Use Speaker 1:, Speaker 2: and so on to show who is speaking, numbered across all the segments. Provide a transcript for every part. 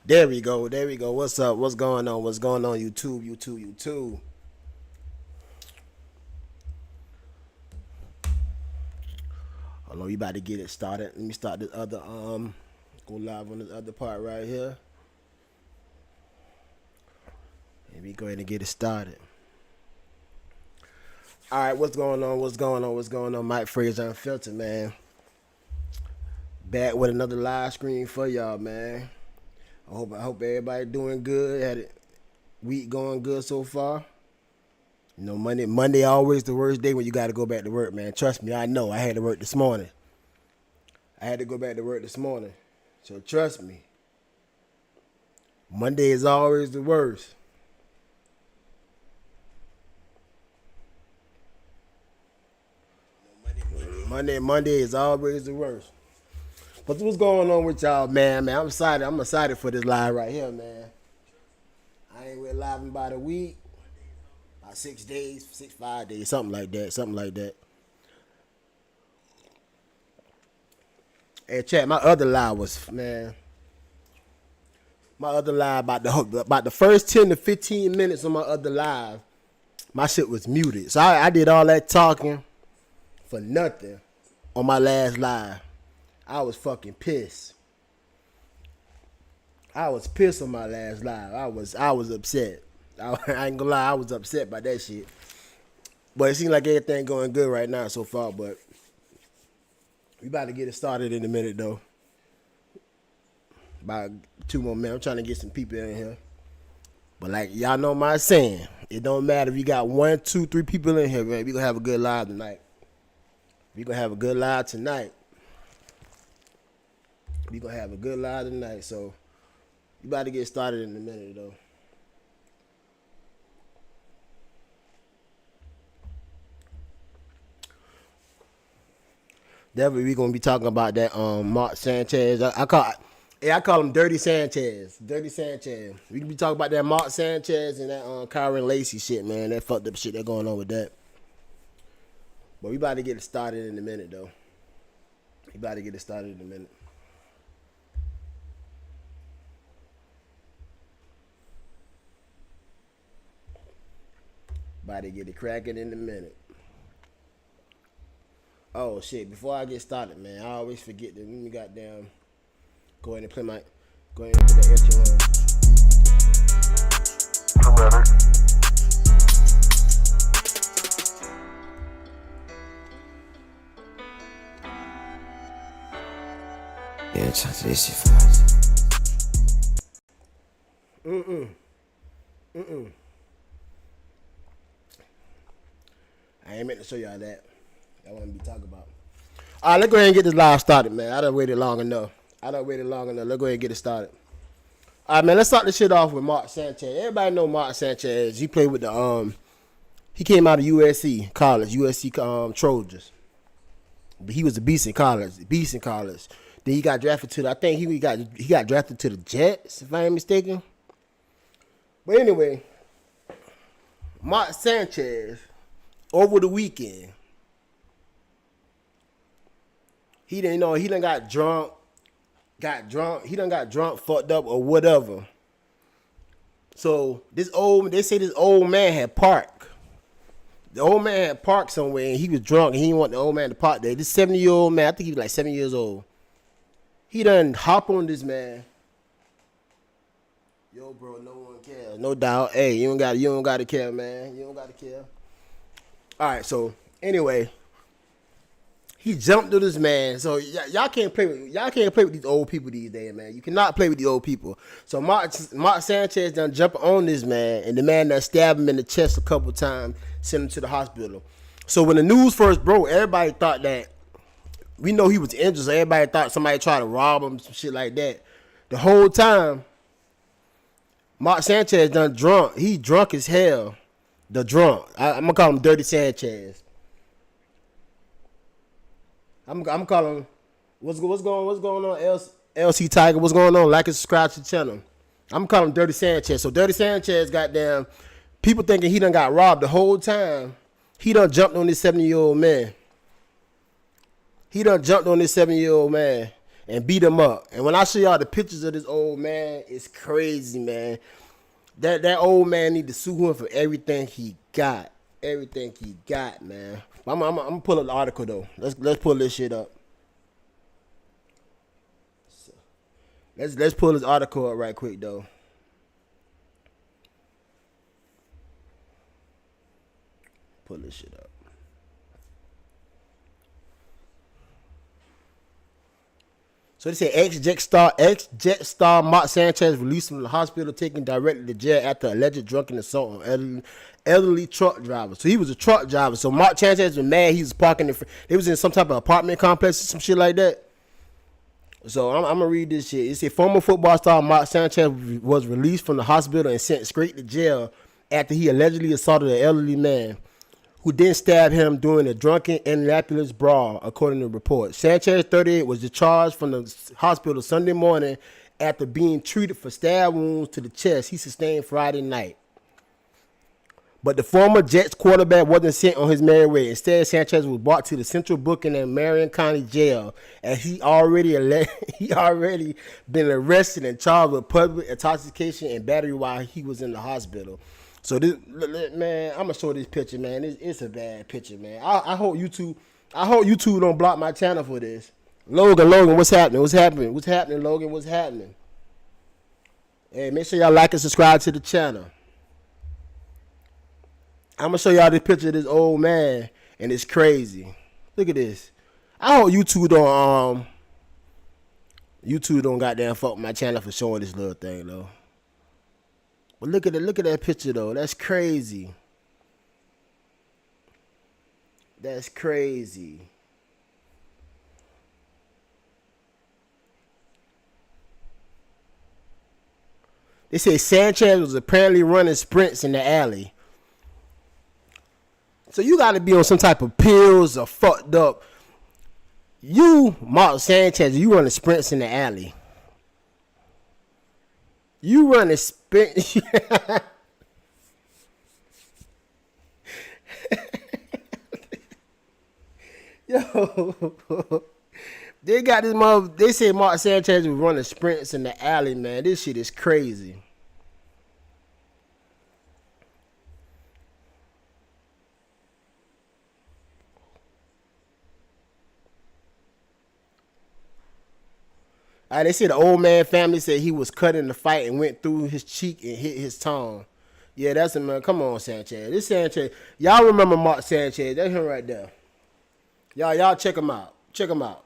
Speaker 1: There we go. There we go. What's up? What's going on? What's going on? YouTube, YouTube, YouTube. Hold on, we about to get it started. Let me start this other go live on this other part right here. And we go ahead and get it started. All right, what's going on? What's going on? What's going on? Mike Fraser Unfiltered, man. Back with another live stream for y'all, man. I hope everybody doing good. Had a week going good so far. You know, Monday always the worst day when you got to go back to work, man. Trust me, I know. I had to work this morning. I had to go back to work this morning. So trust me. Monday is always the worst. Monday is always the worst. But what's going on with y'all, man? I'm excited. I'm excited for this live right here, man. I ain't went live in about a week. About 6 days, 5 days, something like that. Hey, chat, my other live was, man. My other live about the first 10 to 15 minutes of my other live, my shit was muted. So I did all that talking for nothing on my last live. I was fucking pissed. I was pissed on my last live. I was upset. I ain't gonna lie, I was upset by that shit. But it seems like everything going good right now so far. But we about to get it started in a minute though. About 2 more minutes. I'm trying to get some people in here. But like y'all know my saying, it don't matter if you got 1, 2, 3 people in here, man. We gonna have a good live tonight. We gonna have a good live tonight. We gonna have a good live tonight. So we about to get started in a minute though. Definitely we gonna be talking about that Mark Sanchez. I call him Dirty Sanchez. Dirty Sanchez. We can be talking about that Mark Sanchez and that Kyren Lacey shit, man. That fucked up shit that going on with that. But we about to get it started in a minute though. We about to get it started in a minute. About to get it cracking in a minute. Oh shit! Before I get started, man, I always forget that when you goddamn go ahead and put that intro on.
Speaker 2: Yeah, try to this shit fast.
Speaker 1: I ain't meant to show y'all that. I want to be talking about. All right, let's go ahead and get this live started, man. I done waited long enough. Let's go ahead and get it started. All right, man. Let's start this shit off with Mark Sanchez. Everybody know Mark Sanchez. He played with the He came out of USC college, Trojans. But he was a beast in college. Then he got drafted to I think he got drafted to the Jets, if I ain't mistaken. But anyway, Mark Sanchez over the weekend. He done got drunk, he done got drunk, fucked up or whatever. So they say this old man had parked. The old man had parked somewhere and he was drunk and he didn't want the old man to park there. This 70-year-old man, I think he was like 7 years old. He done hop on this man. Yo, bro, no one cares. No doubt. Hey, you don't gotta care, man. You don't gotta care. Alright, so anyway. He jumped to this man. So y'all can't play with these old people these days, man. You cannot play with the old people. So Mark Sanchez done jump on this man, and the man that stabbed him in the chest a couple times, sent him to the hospital. So when the news first broke, everybody thought that we know he was injured. So everybody thought somebody tried to rob him, some shit like that. The whole time, Mark Sanchez done drunk. He drunk as hell. The drunk. I'm gonna call him Dirty Sanchez. I'm calling him. What's going on, LC Tiger? What's going on? Like and subscribe to the channel. I'm calling him Dirty Sanchez. So Dirty Sanchez, goddamn, people thinking he done got robbed the whole time. He done jumped on this 70-year-old man. and beat him up. And when I show y'all the pictures of this old man, it's crazy, man. That old man need to sue him for everything he got. Everything he got, man. I'm gonna pull up the article though. Let's pull this shit up. So, let's pull this article up right quick though. Pull this shit up. So they say ex-Jet star Mark Sanchez released from the hospital, taken directly to jail after alleged drunken assault on elderly truck driver. So he was a truck driver. So Mark Sanchez was mad. He was parking. He was in some type of apartment complex or some shit like that. So I'm gonna read this shit. It said former football star Mark Sanchez was released from the hospital and sent straight to jail after he allegedly assaulted an elderly man, who then stabbed him during a drunken Indianapolis brawl, according to reports. Sanchez, 38, was discharged from the hospital Sunday morning after being treated for stab wounds to the chest he sustained Friday night. But the former Jets quarterback wasn't sent on his merry way. Instead, Sanchez was brought to the Central Booking and Marion County Jail, as he already been arrested and charged with public intoxication and battery while he was in the hospital. So this, man, I'm gonna show this picture, man. It's a bad picture, man. I hope YouTube don't block my channel for this. Logan, what's happening? What's happening, Logan? What's happening? Hey, make sure y'all like and subscribe to the channel. I'm gonna show y'all this picture of this old man, and it's crazy. Look at this. I hope YouTube don't goddamn fuck my channel for showing this little thing though. But look at that picture though. That's crazy. That's crazy. They say Sanchez was apparently running sprints in the alley. So you got to be on some type of pills or fucked up. You, Mark Sanchez, you running sprints in the alley. You running sprints. Yo, they got this mother. They say Mark Sanchez was running sprints in the alley, man. This shit is crazy. They said the old man family said he was cut in the fight and went through his cheek and hit his tongue. Yeah, that's him, man. Come on, Sanchez. This Sanchez. Y'all remember Mark Sanchez. That's him right there. Y'all check him out. Check him out.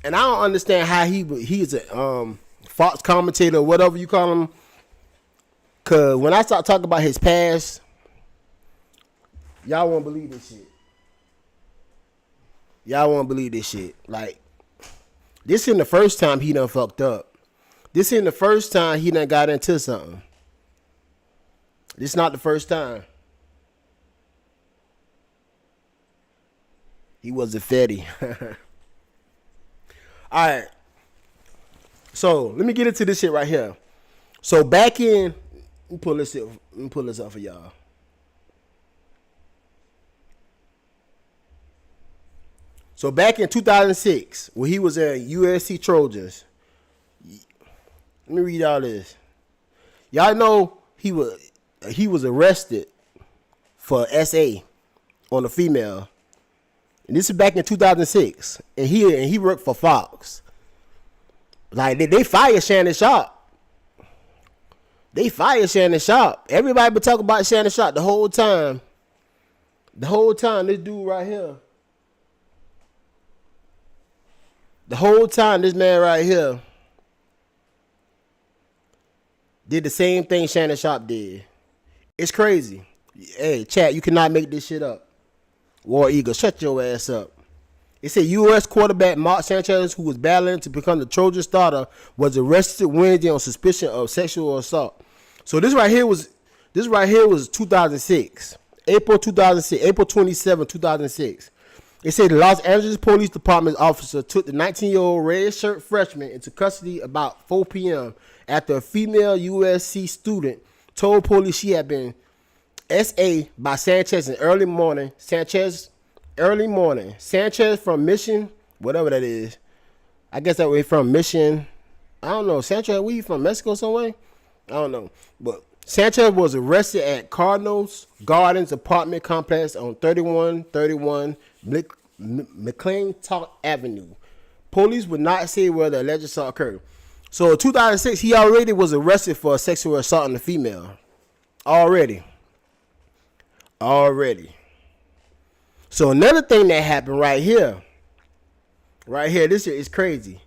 Speaker 1: And I don't understand how he's a Fox commentator or whatever you call him. Cause when I start talking about his past, y'all won't believe this shit. Y'all won't believe this shit. Like, this ain't the first time he done fucked up. This ain't the first time he done got into something. This not the first time. He was a fatty. Alright. So, let me get into this shit right here. So, back in... Let me pull this up for y'all. So back in 2006, when he was at USC Trojans, let me read y'all this. Y'all know he was arrested for SA on a female, and this is back in 2006, and he worked for Fox. Like they fired Shannon Sharp. They fired Shannon Sharp. Everybody been talking about Shannon Sharp the whole time. The whole time, this dude right here. The whole time, this man right here did the same thing Shannon Sharp did. It's crazy. Hey, chat, you cannot make this shit up. War Eagle, shut your ass up. It said U.S. quarterback Mark Sanchez, who was battling to become the Trojan starter, was arrested Wednesday on suspicion of sexual assault. So this right here was 2006. April 27, 2006. It said the Los Angeles Police Department officer took the 19-year-old red shirt freshman into custody about 4 p.m. after a female USC student told police she had been SA by Sanchez in early morning. Sanchez early morning. Sanchez from Mission, whatever that is. I guess that way from Mission. I don't know. Sanchez, we from Mexico somewhere? I don't know. But Sanchez was arrested at Cardinals Gardens apartment complex on 3131 McClintock Avenue. Police would not say where the alleged assault occurred. So in 2006, he already was arrested for sexual assault on a female. Already. So another thing that happened right here, this shit is crazy.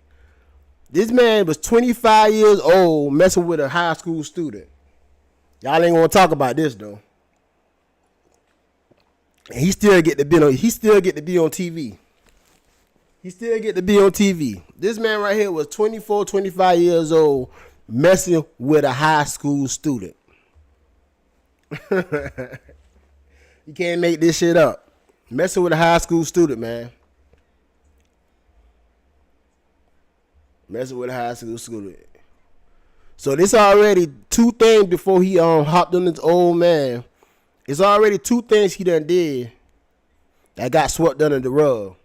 Speaker 1: This man was 25 years old messing with a high school student. Y'all ain't gonna talk about this though. And he still get to be on TV. This man right here was 24, 25 years old messing with a high school student. You can't make this shit up. Messing with a high school student, man. So this already two things before he hopped on this old man. It's already two things he done did that got swept under the rug.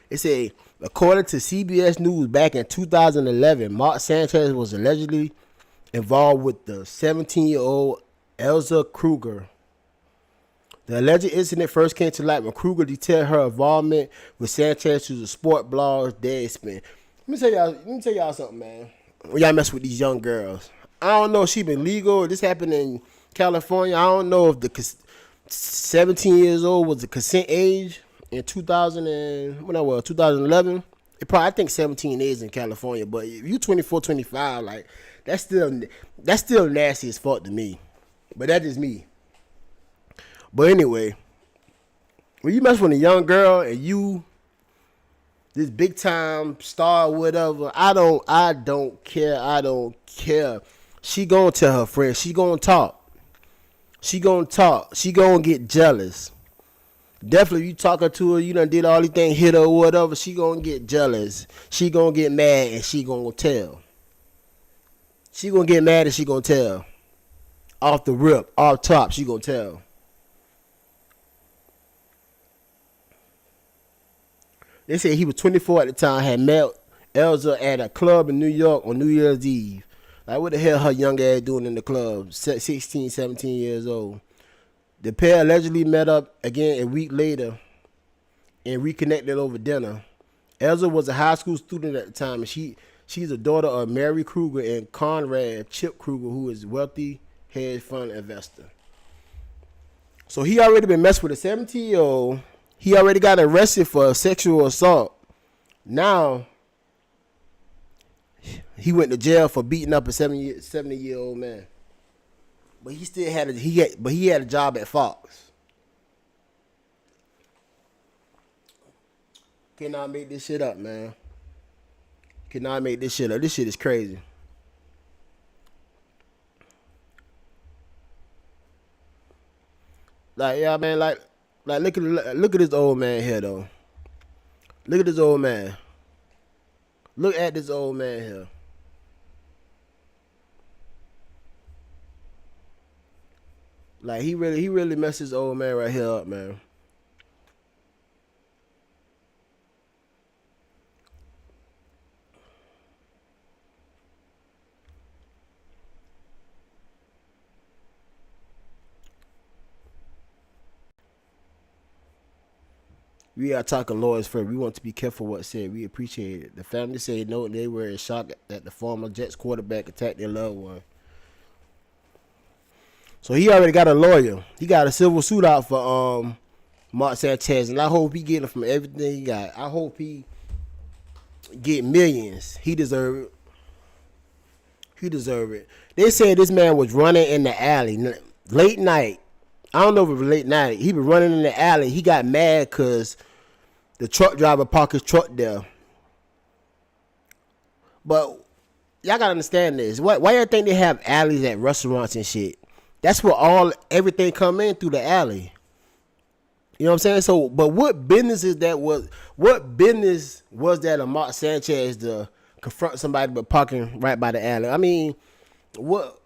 Speaker 1: He said, according to CBS News, back in 2011, Mark Sanchez was allegedly involved with the 17-year-old Elza Kruger. The alleged incident first came to light when Kruger detailed her involvement with Sanchez to the sport blog's Deadspin. Let me tell y'all something, man. When y'all mess with these young girls, I don't know if she been legal. This happened in California. I don't know if the 17 years old was the consent age in 2011. I think 17 is in California, but if you 24, 25, like that's still nasty as fuck to me. But that is me. But anyway, when you mess with a young girl and you this big time star or whatever, I don't care. She gonna tell her friends. She gonna talk. She gonna get jealous. Definitely, you talking to her, you done did all these things, hit her or whatever, she gonna get jealous. She gonna get mad and she gonna tell. Off the rip, off top, she gonna tell. They say he was 24 at the time, had met Elza at a club in New York on New Year's Eve. Like, what the hell her young ass doing in the club? 16, 17 years old. The pair allegedly met up again a week later and reconnected over dinner. Elza was a high school student at the time, and she's the daughter of Mary Kruger and Conrad Chip Kruger, who is a wealthy hedge fund investor. So he already been messing with a 17-year-old. He already got arrested for sexual assault. Now, he went to jail for beating up a 70-year-old man. But he still had a job at Fox. Cannot make this shit up, man. This shit is crazy. Like, yeah, man, like look at this old man here though. Look at this old man. Look at this old man here. Like he really messed this old man right here up, man. We are talking lawyers first. We want to be careful what said. We appreciate it. The family said no, they were in shock that the former Jets quarterback attacked their loved one. So he already got a lawyer. He got a civil suit out for Mark Sanchez, and I hope he get it from everything he got. I hope he get millions. He deserve it. They said this man was running in the alley late night. I don't know if it was late night. He was running in the alley. He got mad because the truck driver parked his truck there. But y'all gotta understand this. Why y'all think they have alleys at restaurants and shit? That's where everything come in through the alley. You know what I'm saying? So, but what business is that? What business was that of Mark Sanchez to confront somebody but parking right by the alley? I mean, what?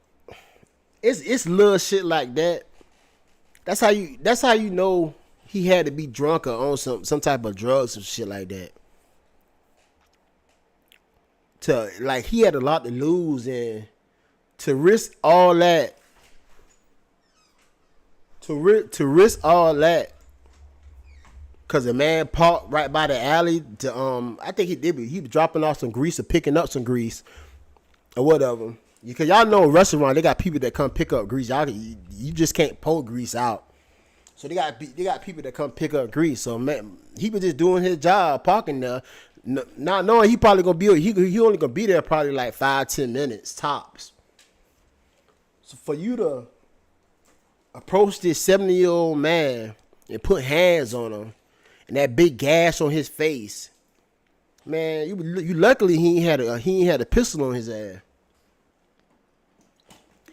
Speaker 1: It's little shit like that. That's how you know he had to be drunk or on some type of drugs or shit like that. To like he had a lot to lose and to risk all that to risk all that because a man parked right by the alley to I think he was dropping off some grease or picking up some grease or whatever. Because y'all know restaurant they got people that come pick up grease. You just can't pull grease out. So they got people that come pick up grease. So man, he was just doing his job, parking there, not knowing he probably gonna be he only gonna be there probably like 5-10 minutes tops. So for you to approach this 70-year-old man and put hands on him and that big gash on his face, man, you luckily he ain't had a pistol on his ass.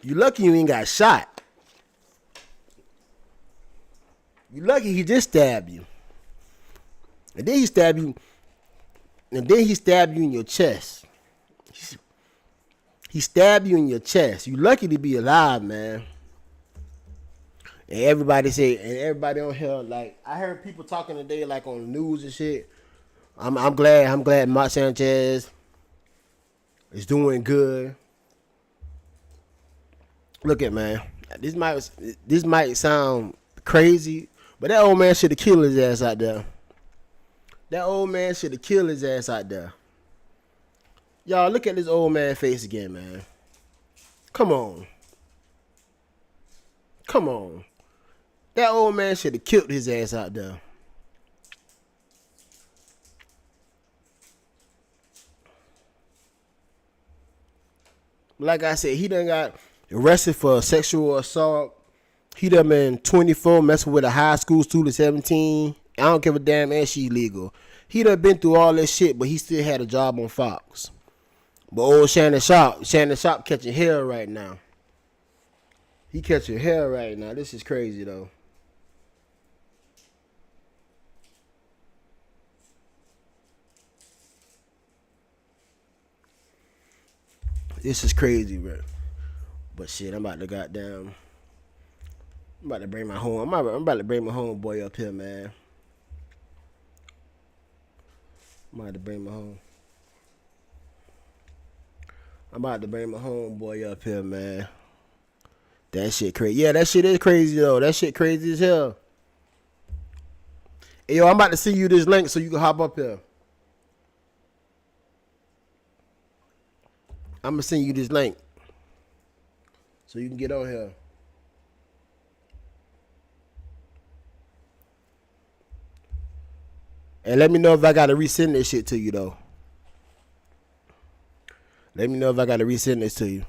Speaker 1: You lucky you ain't got shot. You lucky he just stabbed you. And then he stabbed you. And then he stabbed you in your chest. He stabbed you in your chest. You lucky to be alive, man. And everybody on here, like, I heard people talking today, like, on the news and shit. I'm glad Mark Sanchez is doing good. Look at, man, this might sound crazy, but that old man should have killed his ass out there. That old man should have killed his ass out there. Y'all, look at this old man face again, man. Come on. Come on. That old man should have killed his ass out there. Like I said, he done got arrested for sexual assault. He done been 24 messing with a high school student 17. I don't give a damn and she legal. He done been through all this shit, but he still had a job on Fox. But old Shannon Sharp catching hell right now. He catching hell right now. This is crazy though. This is crazy, bro. But shit, I'm about to bring my home. I'm about to bring my homeboy up here, man. I'm about to bring my homeboy up here, man. That shit crazy. Yeah, that shit is crazy though. That shit crazy as hell. Hey, yo, I'm about to send you this link so you can hop up here. I'm gonna send you this link so you can get on here. And let me know if I gotta resend this shit to you though. Let me know if I gotta resend this to you.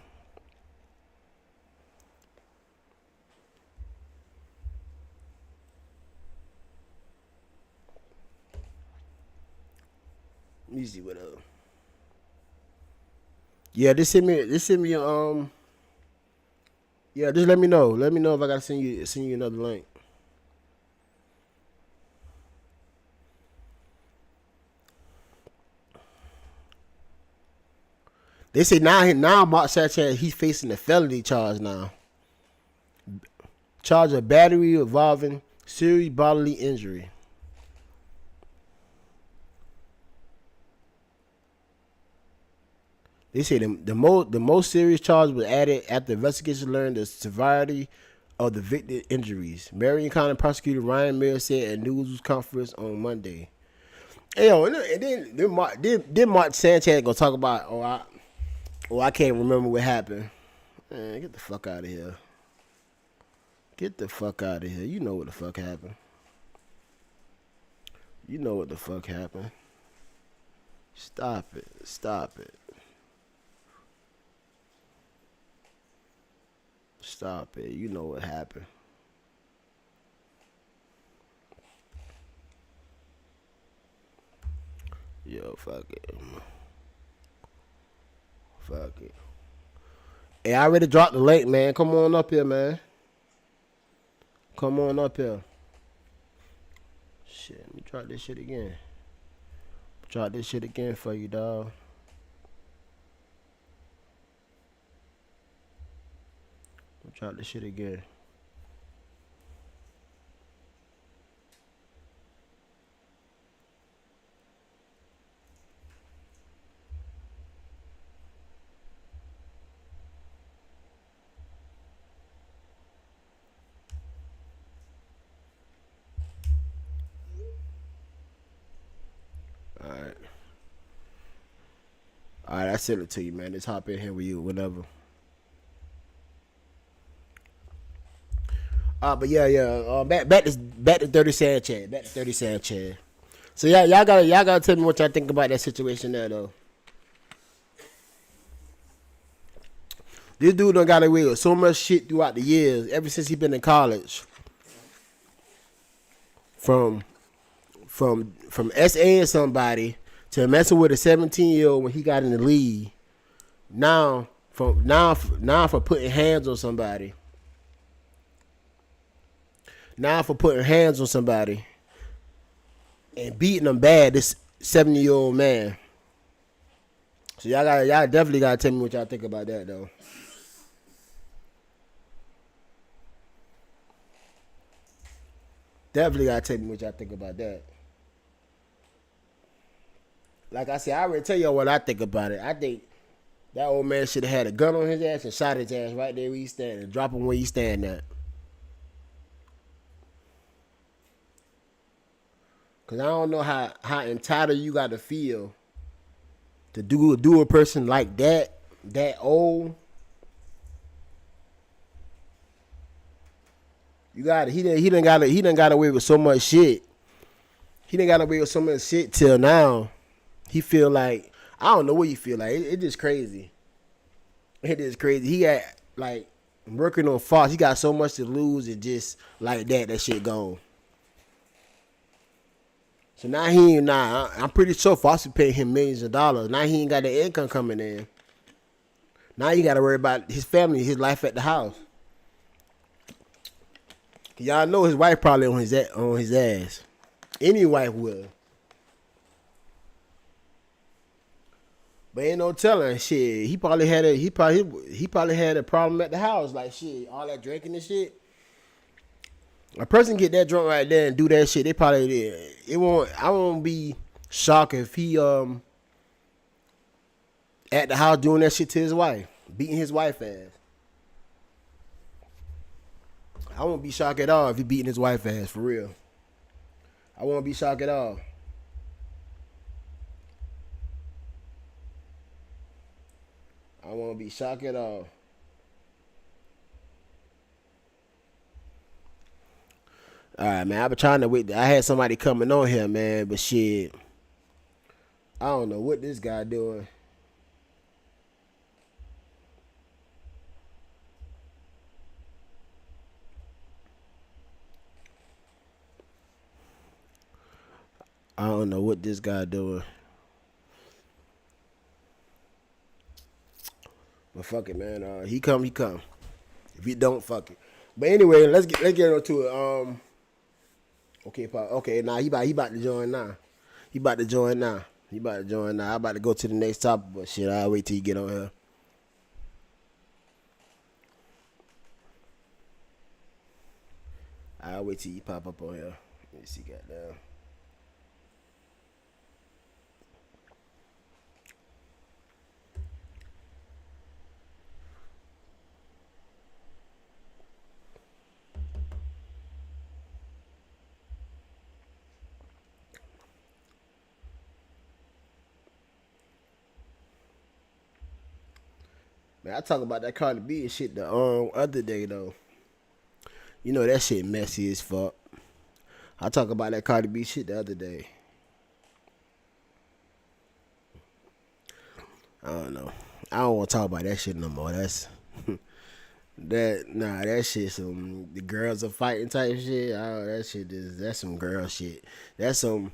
Speaker 1: Let me see what else. Yeah, just send me yeah, just let me know. Let me know if I gotta send you another link. They say now Mark Sanchez he's facing a felony charge now. Charge of battery involving serious bodily injury. They say the most serious charge was added after investigation learned the severity of the victim injuries. Marion County prosecutor Ryan Mills said at news conference on Monday. Hey, yo, and then Mark Sanchez gonna talk about I can't remember what happened. Man, get the fuck out of here. Get the fuck out of here. You know what the fuck happened. You know what the fuck happened. Stop it. Stop it. Stop it. You know what happened. Yo, fuck it. Fuck it. Hey, I already dropped the link, man. Come on up here, man. Come on up here. Shit, let me try this shit again. Try this shit again for you, dog. Try this shit again. Alright. Alright, I sent it to you, man. Just hop in here with you, whatever. But yeah. Back to 30 Sanchez. Back to 30 Sanchez. So yeah, y'all gotta tell me what y'all think about that situation there though. This dude done got away with so much shit throughout the years, ever since he been in college. From SAing somebody to messing with a 17-year-old when he got in the league. Now for putting hands on somebody. Now for putting hands on somebody and beating them bad, this 70-year-old man. So y'all definitely gotta tell me what y'all think about that though. Definitely gotta tell me what y'all think about that. Like I said, I already tell y'all what I think about it. I think that old man should have had a gun on his ass and shot his ass right there where he's standing. Drop him where he's standing at. Cause I don't know how entitled you got to feel to do a person like that old. You got he done got away with so much shit. He done got away with so much shit till now. He feel like I don't know what you feel like. It just crazy. It is crazy. He got like working on Fox. He got so much to lose and just like that shit gone. So now I'm pretty sure Fox is paying him millions of dollars. Now he ain't got the income coming in. Now you got to worry about his family, his life at the house. Y'all know his wife probably on his ass. Any wife will. But ain't no telling shit. He probably had a problem at the house. Like shit, all that drinking and shit. A person get that drunk right there and do that shit, they probably did. I won't be shocked if he at the house doing that shit to his wife, beating his wife ass. I won't be shocked at all if he beating his wife ass for real. I won't be shocked at all. I won't be shocked at all. All right, man. I've been trying to wait. I had somebody coming on here, man, but shit, I don't know what this guy doing. I don't know what this guy doing. But fuck it, man. He come. If he don't, fuck it. But anyway, let's get into it. Okay, Pop. Okay, now he about to join now. He about to join now. I'm about to go to the next topic, but shit, I'll wait till you get on here. I'll wait till you pop up on here. Let me see, goddamn. Man, I talk about that Cardi B and shit the other day though. You know that shit messy as fuck. I talk about that Cardi B shit the other day. I don't know. I don't want to talk about that shit no more. That's that shit some the girls are fighting type shit. Oh, that's some girl shit. That's some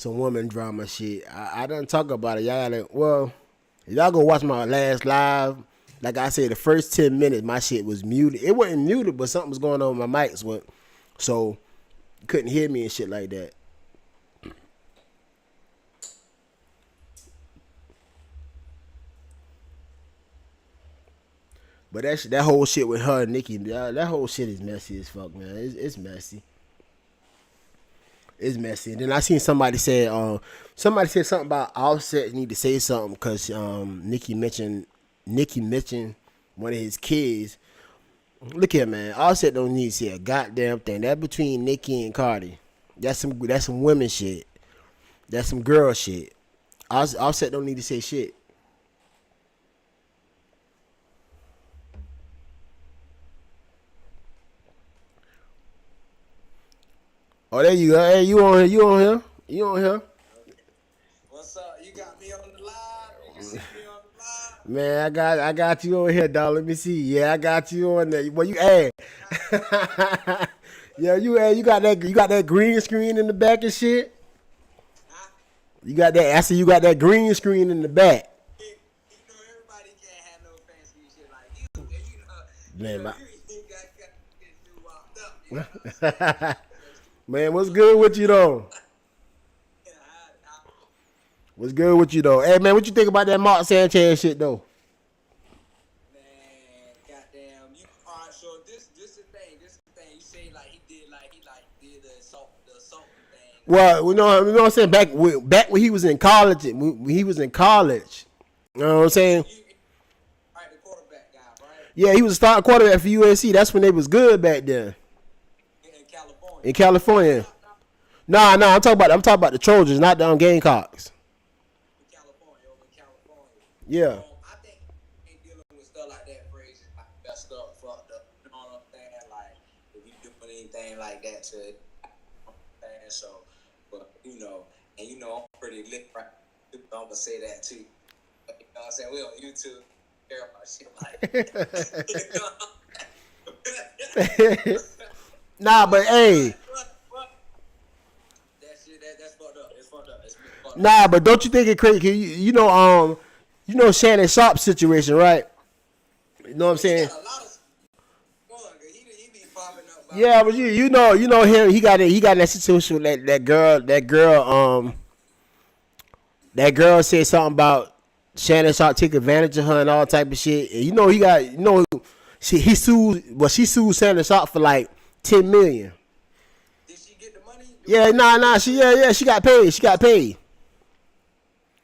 Speaker 1: woman drama shit. I done talk about it. Y'all go watch my last live. Like I said, the first 10 minutes, my shit was muted. It wasn't muted, but something was going on with my mics. So you couldn't hear me and shit like that. But that whole shit with her and Nicki, that whole shit is messy as fuck, man. It's messy. It's messy. And then I seen somebody said something about Offset need to say something because Nicki mentioned one of his kids. Look here, man. Offset don't need to say a goddamn thing. That between Nicki and Cardi. That's some women shit. That's some girl shit. Offset don't need to say shit. Oh, there you go. Hey, you on here? You on here? You on here?
Speaker 2: What's up? You got me on the live? You see me on the live?
Speaker 1: Man, I got you on here, dog. Let me see. Yeah, I got you on there. Well, you add. Yeah, you got that green screen in the back and shit.
Speaker 2: Huh?
Speaker 1: You got that. I see you got that green screen in the back.
Speaker 2: You know everybody can't have no fancy shit like you.
Speaker 1: Man,
Speaker 2: You got this dude walked up. You know?
Speaker 1: man, what's good with you though?
Speaker 2: Yeah,
Speaker 1: What's good with you though? Hey man, what you think about that Mark Sanchez shit though?
Speaker 2: man, goddamn. All right, so this the thing. You say like he did the assault thing.
Speaker 1: Well, you know what I'm saying. Back when he was in college, when he was in college, you know what I'm saying.
Speaker 2: Right, the quarterback guy, right?
Speaker 1: Yeah, he was a starting quarterback for USC. That's when they was good back then.
Speaker 2: In California.
Speaker 1: In California. Nah, I'm talking about the Trojans, not the Gamecocks.
Speaker 2: Over in California.
Speaker 1: Yeah.
Speaker 2: I think they dealing with stuff like that crazy, like messed up, fucked up. You know what I'm saying? Like if you doing anything like that to, so, but I'm pretty lit, right? I'm gonna say that too. But, you know what I'm saying? We on YouTube, care about shit like.
Speaker 1: Nah, but hey.
Speaker 2: That's fucked up. It's fucked up. It's fucked up.
Speaker 1: Nah, but don't you think it crazy? You know Shannon Sharp's situation, right? You know what I'm saying?
Speaker 2: He got a lot of fun. He be popping up.
Speaker 1: Yeah, but you know him. He got that situation with that girl said something about Shannon Sharp take advantage of her and all type of shit. And she sued Shannon Sharp for like $10 million.
Speaker 2: Did she get the money?
Speaker 1: Yeah, she got paid. She got paid.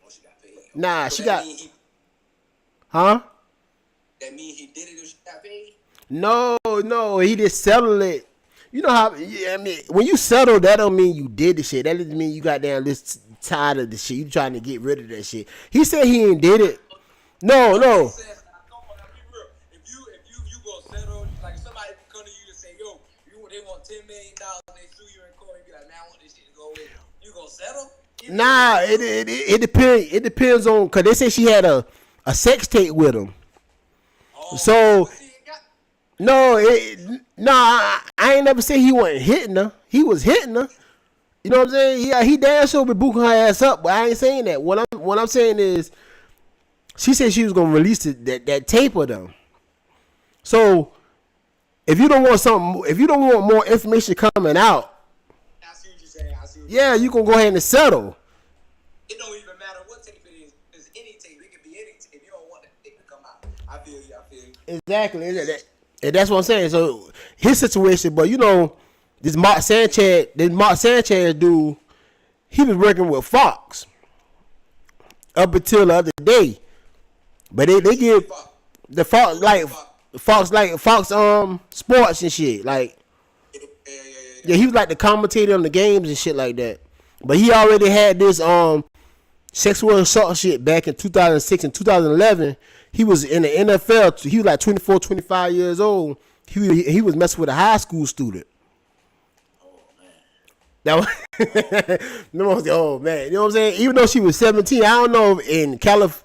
Speaker 2: Oh, she got paid.
Speaker 1: Nah,
Speaker 2: So
Speaker 1: she
Speaker 2: that
Speaker 1: got.
Speaker 2: mean
Speaker 1: Huh?
Speaker 2: That means he did it if she got paid?
Speaker 1: No, he just settled it. You know how? Yeah, I mean, when you settle, that don't mean you did the shit. That doesn't mean you got down this tired of the shit. You trying to get rid of that shit. He said he ain't did it. No.
Speaker 2: If you go settle, like somebody come to you and say, yo, they want $10 million, they sue you in court, and be like, man, I want this shit to go away. You gonna settle?
Speaker 1: Nah, it depends. It depends on, cause they say she had a sex tape with him.
Speaker 2: Oh,
Speaker 1: So I ain't never say he wasn't hitting her. He was hitting her. You know what I'm saying? Yeah, he damn sure be booking her ass up, but I ain't saying that. What I'm saying is, she said she was gonna release that tape of them. So if you don't want more information coming out,
Speaker 2: I see what you're saying.
Speaker 1: yeah, you can go ahead and settle.
Speaker 2: It don't even matter what tape it is. It's any tape. It could be any tape. You don't want that tape to come out. I feel you.
Speaker 1: Exactly. And that's what I'm saying. So his situation, but this Mark Sanchez dude, he was working with Fox up until the other day. But they give the Fox Fox sports and shit. Like yeah, he was like the commentator on the games and shit like that. But he already had this sexual assault shit back in 2006 and 2011. He was in the NFL. He was like 24, 25 years old. He was messing with a high school student.
Speaker 2: Oh man.
Speaker 1: That was oh man. You know what I'm saying? Even though she was 17, I don't know if in California.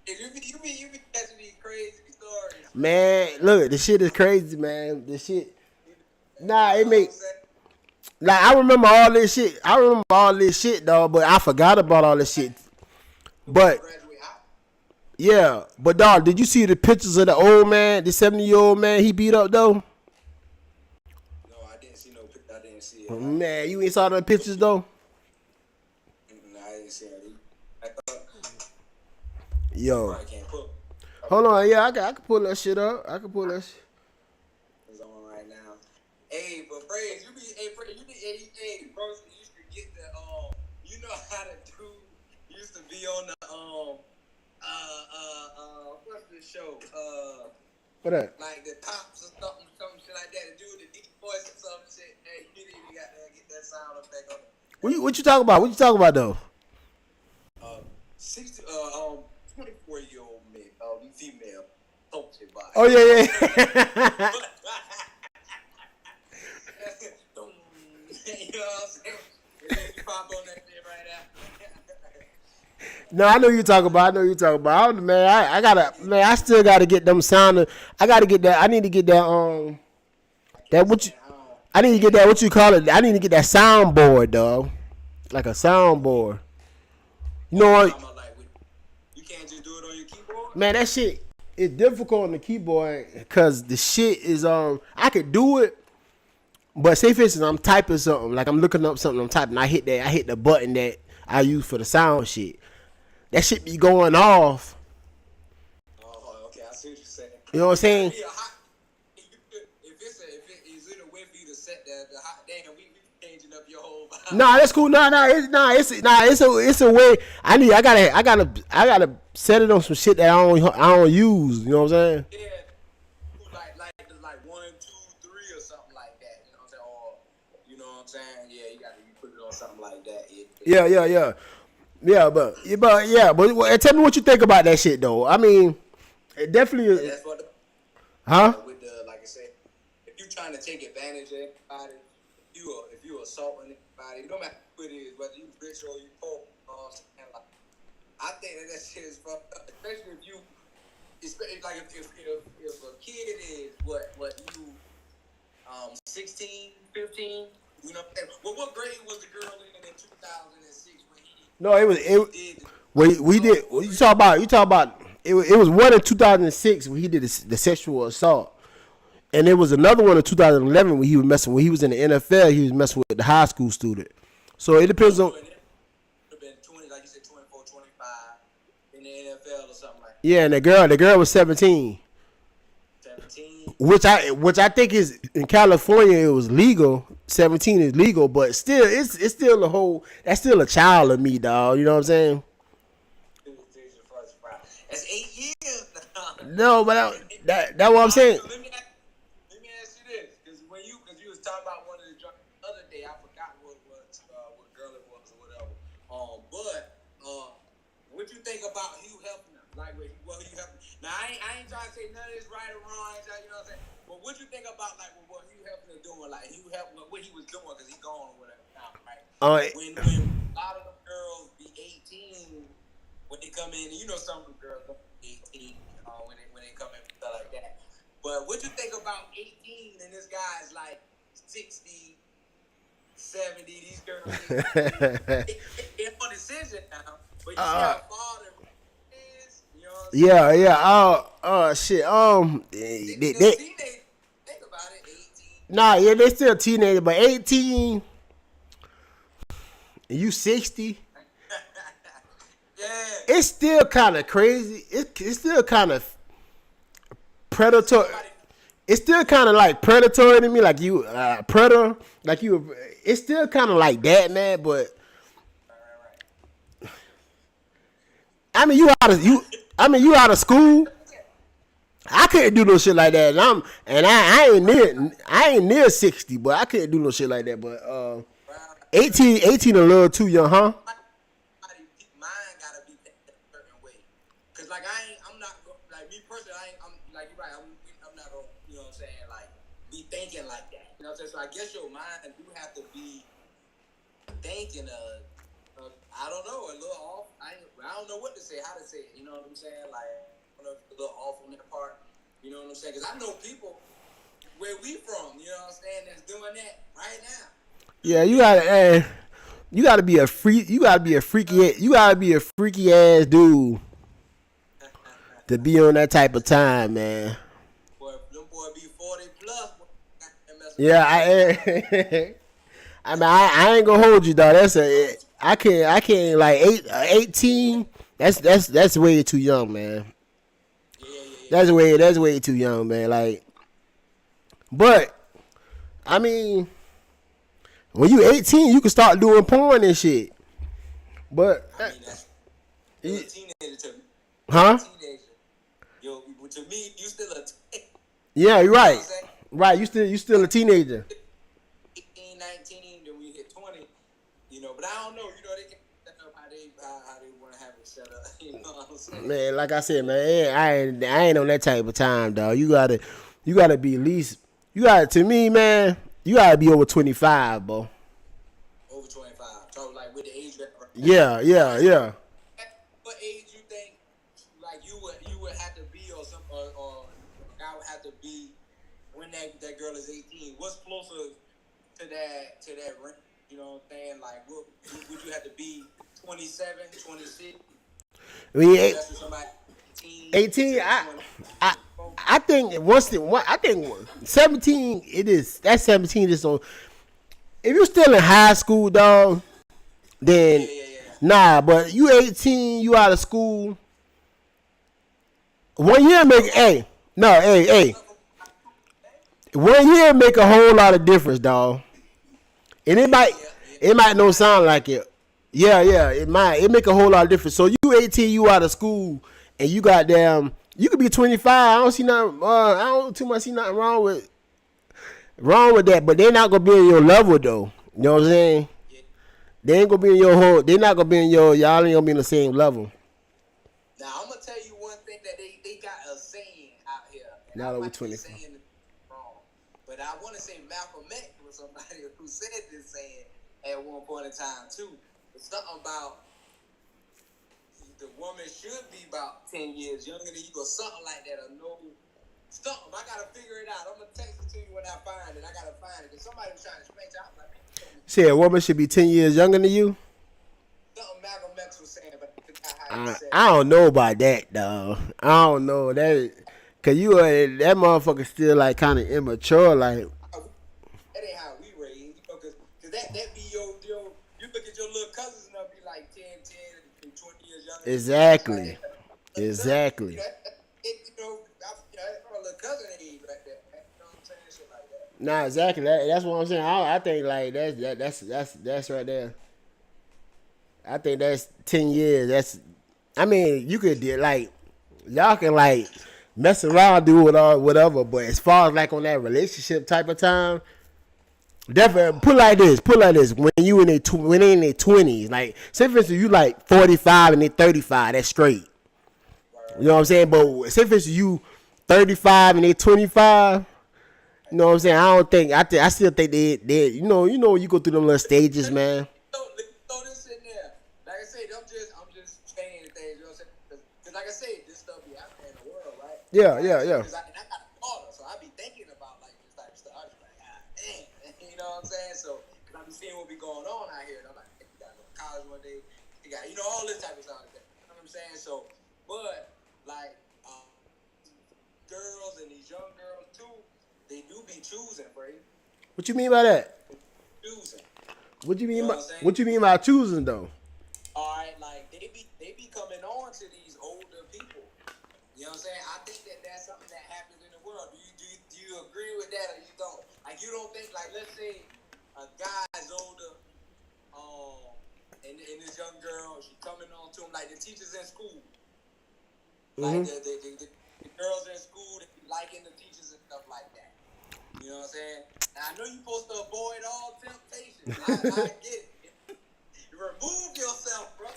Speaker 2: You be catching these crazy stories.
Speaker 1: Man, look, this shit is crazy, man. This shit. Nah, it make. Like I remember all this shit, dog. But I forgot about all this shit. But yeah, but dog, did you see the pictures of the old man, the 70-year-old man he beat up though?
Speaker 2: No, I didn't see no picture. I didn't see it.
Speaker 1: Man, you ain't saw the pictures though?
Speaker 2: No, I didn't see it.
Speaker 1: Yo. Hold on, yeah, I can pull that shit up. I can pull that shit.
Speaker 2: It's on right now. Hey, but Praise, Praise, bro, you used to get the you know how to do. Used to be on the what's the show?
Speaker 1: What that?
Speaker 2: Like the Tops or something shit like that. To do the deep voice or some shit. Hey, you didn't even got to get that sound effect on.
Speaker 1: What you talking about? What you talking about though?
Speaker 2: 24-year-old female, talking about.
Speaker 1: Oh yeah.
Speaker 2: You know what I'm saying? You pop on that shit right now.
Speaker 1: No, I know you talking about. I still gotta get them sounding. I gotta get that. I need to get that. That what you. I need to get that. What you call it? I need to get that soundboard, dog. Like a soundboard. You know what?
Speaker 2: You can't just do it on your keyboard.
Speaker 1: Man, that shit is difficult on the keyboard because the shit is I could do it, but say for instance I'm typing something, like I'm looking up something, I'm typing. I hit the button that I use for the sound shit. That shit be going off.
Speaker 2: Oh, okay, I see what you're saying.
Speaker 1: You know what I'm saying?
Speaker 2: Is it a way for you to set the hot damn? We changing up your whole vibe.
Speaker 1: Nah, that's cool. It's a way. I gotta set it on some shit that I don't use. You know what I'm saying?
Speaker 2: Yeah, like 1, 2, 3 or something like that. You know what I'm saying? Or you know what I'm saying? Yeah, you put it on something like that.
Speaker 1: But tell me what you think about that shit though. I mean, it definitely is.
Speaker 2: That's what. With the like I said, if you trying to take advantage of anybody, if you assaulting anybody, no matter who it is, whether you rich or you poor, like, I think that shit is fucked up, especially if you, like if a kid is what you 16, 15, you know. Well, what grade was the girl in 2006 when he?
Speaker 1: No, we did. You talk about. It was one in 2006 when he did the sexual assault, and there was another one in 2011 when he was messing. When he was in the NFL, he was messing with the high school student. So it depends on.
Speaker 2: It would have been 20, like you said, 24, 25 in the NFL or something like that.
Speaker 1: Yeah, and the girl was 17.
Speaker 2: 17.
Speaker 1: Which I think is in California it was legal. 17 is legal, but still it's still a whole. That's still a child of me, dog. You know what I'm saying?
Speaker 2: That's 8 years now.
Speaker 1: No, but that's what I'm saying.
Speaker 2: Let me ask you this, because you was talking about one of the other day, I forgot what girl it was or whatever. But what you think about Hugh Hefner? Like Hugh Hefner. Now I ain't trying to say none of this right or wrong. You know what I'm saying? But what you think about like what Hugh Hefner doing? Like Hugh Hefner, what he was doing because he's gone or whatever now, right? When a lot of them girls be 18. When they come in, you know some of the girls come 18 when they come in and stuff like that. But what you think about 18 and this guy's like 60, 70? These girls, they on decision now. But you see how far the is, you know what I'm saying?
Speaker 1: Yeah. Shit.
Speaker 2: They think about it, 18.
Speaker 1: Nah, yeah, they still teenagers, but 18 and you 60.
Speaker 2: Yeah.
Speaker 1: It's still kind of crazy. It's still kind of predatory. It's still kind of like predatory to me, like you predator, like you. It's still kind of like that, man. But I mean, you out of school. I couldn't do no shit like that, and I ain't near 60, but I couldn't do no shit like that. But 18 a little too young, huh?
Speaker 2: Thinking like that, you know. So I guess your mind do have to be thinking I don't know, a little off. I don't know what to say, how to say it. You know what I'm saying? Like I don't know, a little off on that part. You know what I'm saying? Because I know people where we from. You know what I'm saying? That's doing that right now.
Speaker 1: Yeah, you gotta be a freak. You gotta be a freaky ass dude to be on that type of time, man.
Speaker 2: Them boy be 40 plus.
Speaker 1: Yeah, I mean, I ain't gonna hold you, dog. I can't like 18. That's way too young, man.
Speaker 2: Yeah,
Speaker 1: That's way too young, man. Like, but I mean, when you 18, you can start doing porn and shit. But
Speaker 2: I mean, that's you're a teenager to me.
Speaker 1: huh?
Speaker 2: Teenager. Yo, to me, you still a teenager.
Speaker 1: Yeah, you're
Speaker 2: You know what I'm
Speaker 1: right.
Speaker 2: saying?
Speaker 1: Right, you still a teenager.
Speaker 2: 18, 19, then we hit 20. You know, but I don't know. You know, they can set up how they want to have it set up. You know what I'm saying?
Speaker 1: Man, like I said, man, I ain't on that type of time, dog. You gotta be at least. You gotta to me, man. You gotta be over 25, bro.
Speaker 2: Over 25. So, like, with the age that.
Speaker 1: Yeah.
Speaker 2: What age you think, like, you would have to be, or a guy would have to be when that girl is 18? What's closer to that range? You know what I'm saying? Like, what would you have to be? 27, 26?
Speaker 1: I mean,
Speaker 2: That's for somebody
Speaker 1: 18. I think I think 17. It is that 17 is on. If you're still in high school, dog, then
Speaker 2: Yeah.
Speaker 1: nah. But you 18, you out of school. 1 year make hey. 1 year make a whole lot of difference, dog. And it might not sound like it. Yeah, it might. It make a whole lot of difference. So you 18, you out of school, and you you could be 25. I don't see nothing. I don't too much see nothing wrong with that. But they're not gonna be in your level though. You know what I'm saying?
Speaker 2: Yeah.
Speaker 1: They ain't gonna be in your whole. They're not gonna be in your. Y'all ain't gonna be in the same level.
Speaker 2: Now, I'm going to tell you one thing that they got a saying out here. And
Speaker 1: Now
Speaker 2: I
Speaker 1: that we
Speaker 2: might be
Speaker 1: 24.
Speaker 2: saying it wrong. But I want to say Malcolm X was somebody who said this saying at one point in time, too. It's something about the woman should be about 10 years younger than you or something like that. Or no, something. I got to figure it out. I'm going to text it to you when I find it. I got to find it. Because somebody was trying to explain to me. I was like, man, you told me
Speaker 1: See, a woman should be 10 years younger than you.
Speaker 2: something Malcolm X was saying, but I forgot how he said it.
Speaker 1: I don't know about that, dog. I don't know that. Cause that motherfucker still like kind of immature, like.
Speaker 2: That ain't how we raised, you know, cause that be your, you look at your little cousins and they'll be like 10 and 20 years younger.
Speaker 1: Exactly.
Speaker 2: Like,
Speaker 1: Exactly.
Speaker 2: that's my little cousin age right there. You know what I'm saying? Shit like that.
Speaker 1: Nah, exactly. That's what I'm saying. I think like that's right there. I think that's 10 years. I mean, you could do like y'all can like mess around, do it or whatever. But as far as like on that relationship type of time, definitely put like this. When you in their 20s, like say for instance you like 45 and they 35, that's straight. You know what I'm saying? But say for instance you 35 and they 25. You know what I'm saying? I still think they you know you go through them little stages, man.
Speaker 2: Throw this in there. Like I said, I'm just saying things. You know what I'm saying? Because like I said, this stuff be out there in the world, right?
Speaker 1: Yeah.
Speaker 2: Because I got a daughter, so I be thinking about like this type of stuff. I be like, damn, you know what I'm saying? So, cause I be seeing what be going on out here, and I'm like, hey, you gotta go to college one day. You got, all this type of stuff. You know what I'm saying? So, but like, girls and these young girls too, they do be choosing, Brady.
Speaker 1: What you mean by that?
Speaker 2: Choosing.
Speaker 1: What you mean
Speaker 2: You know
Speaker 1: by
Speaker 2: what I'm saying?
Speaker 1: what you mean by choosing though?
Speaker 2: All right, like they be coming on to these older people. You know what I'm saying? I think that's something that happens in the world. Do you agree with that, or you don't? Like you don't think like let's say a guy's older, and this young girl she coming on to him like the teachers in school, like the girls in school that be liking the teachers and stuff like that. You know what I'm saying? Now, I know you're supposed to avoid all temptations. I get it. Remove yourself, bro.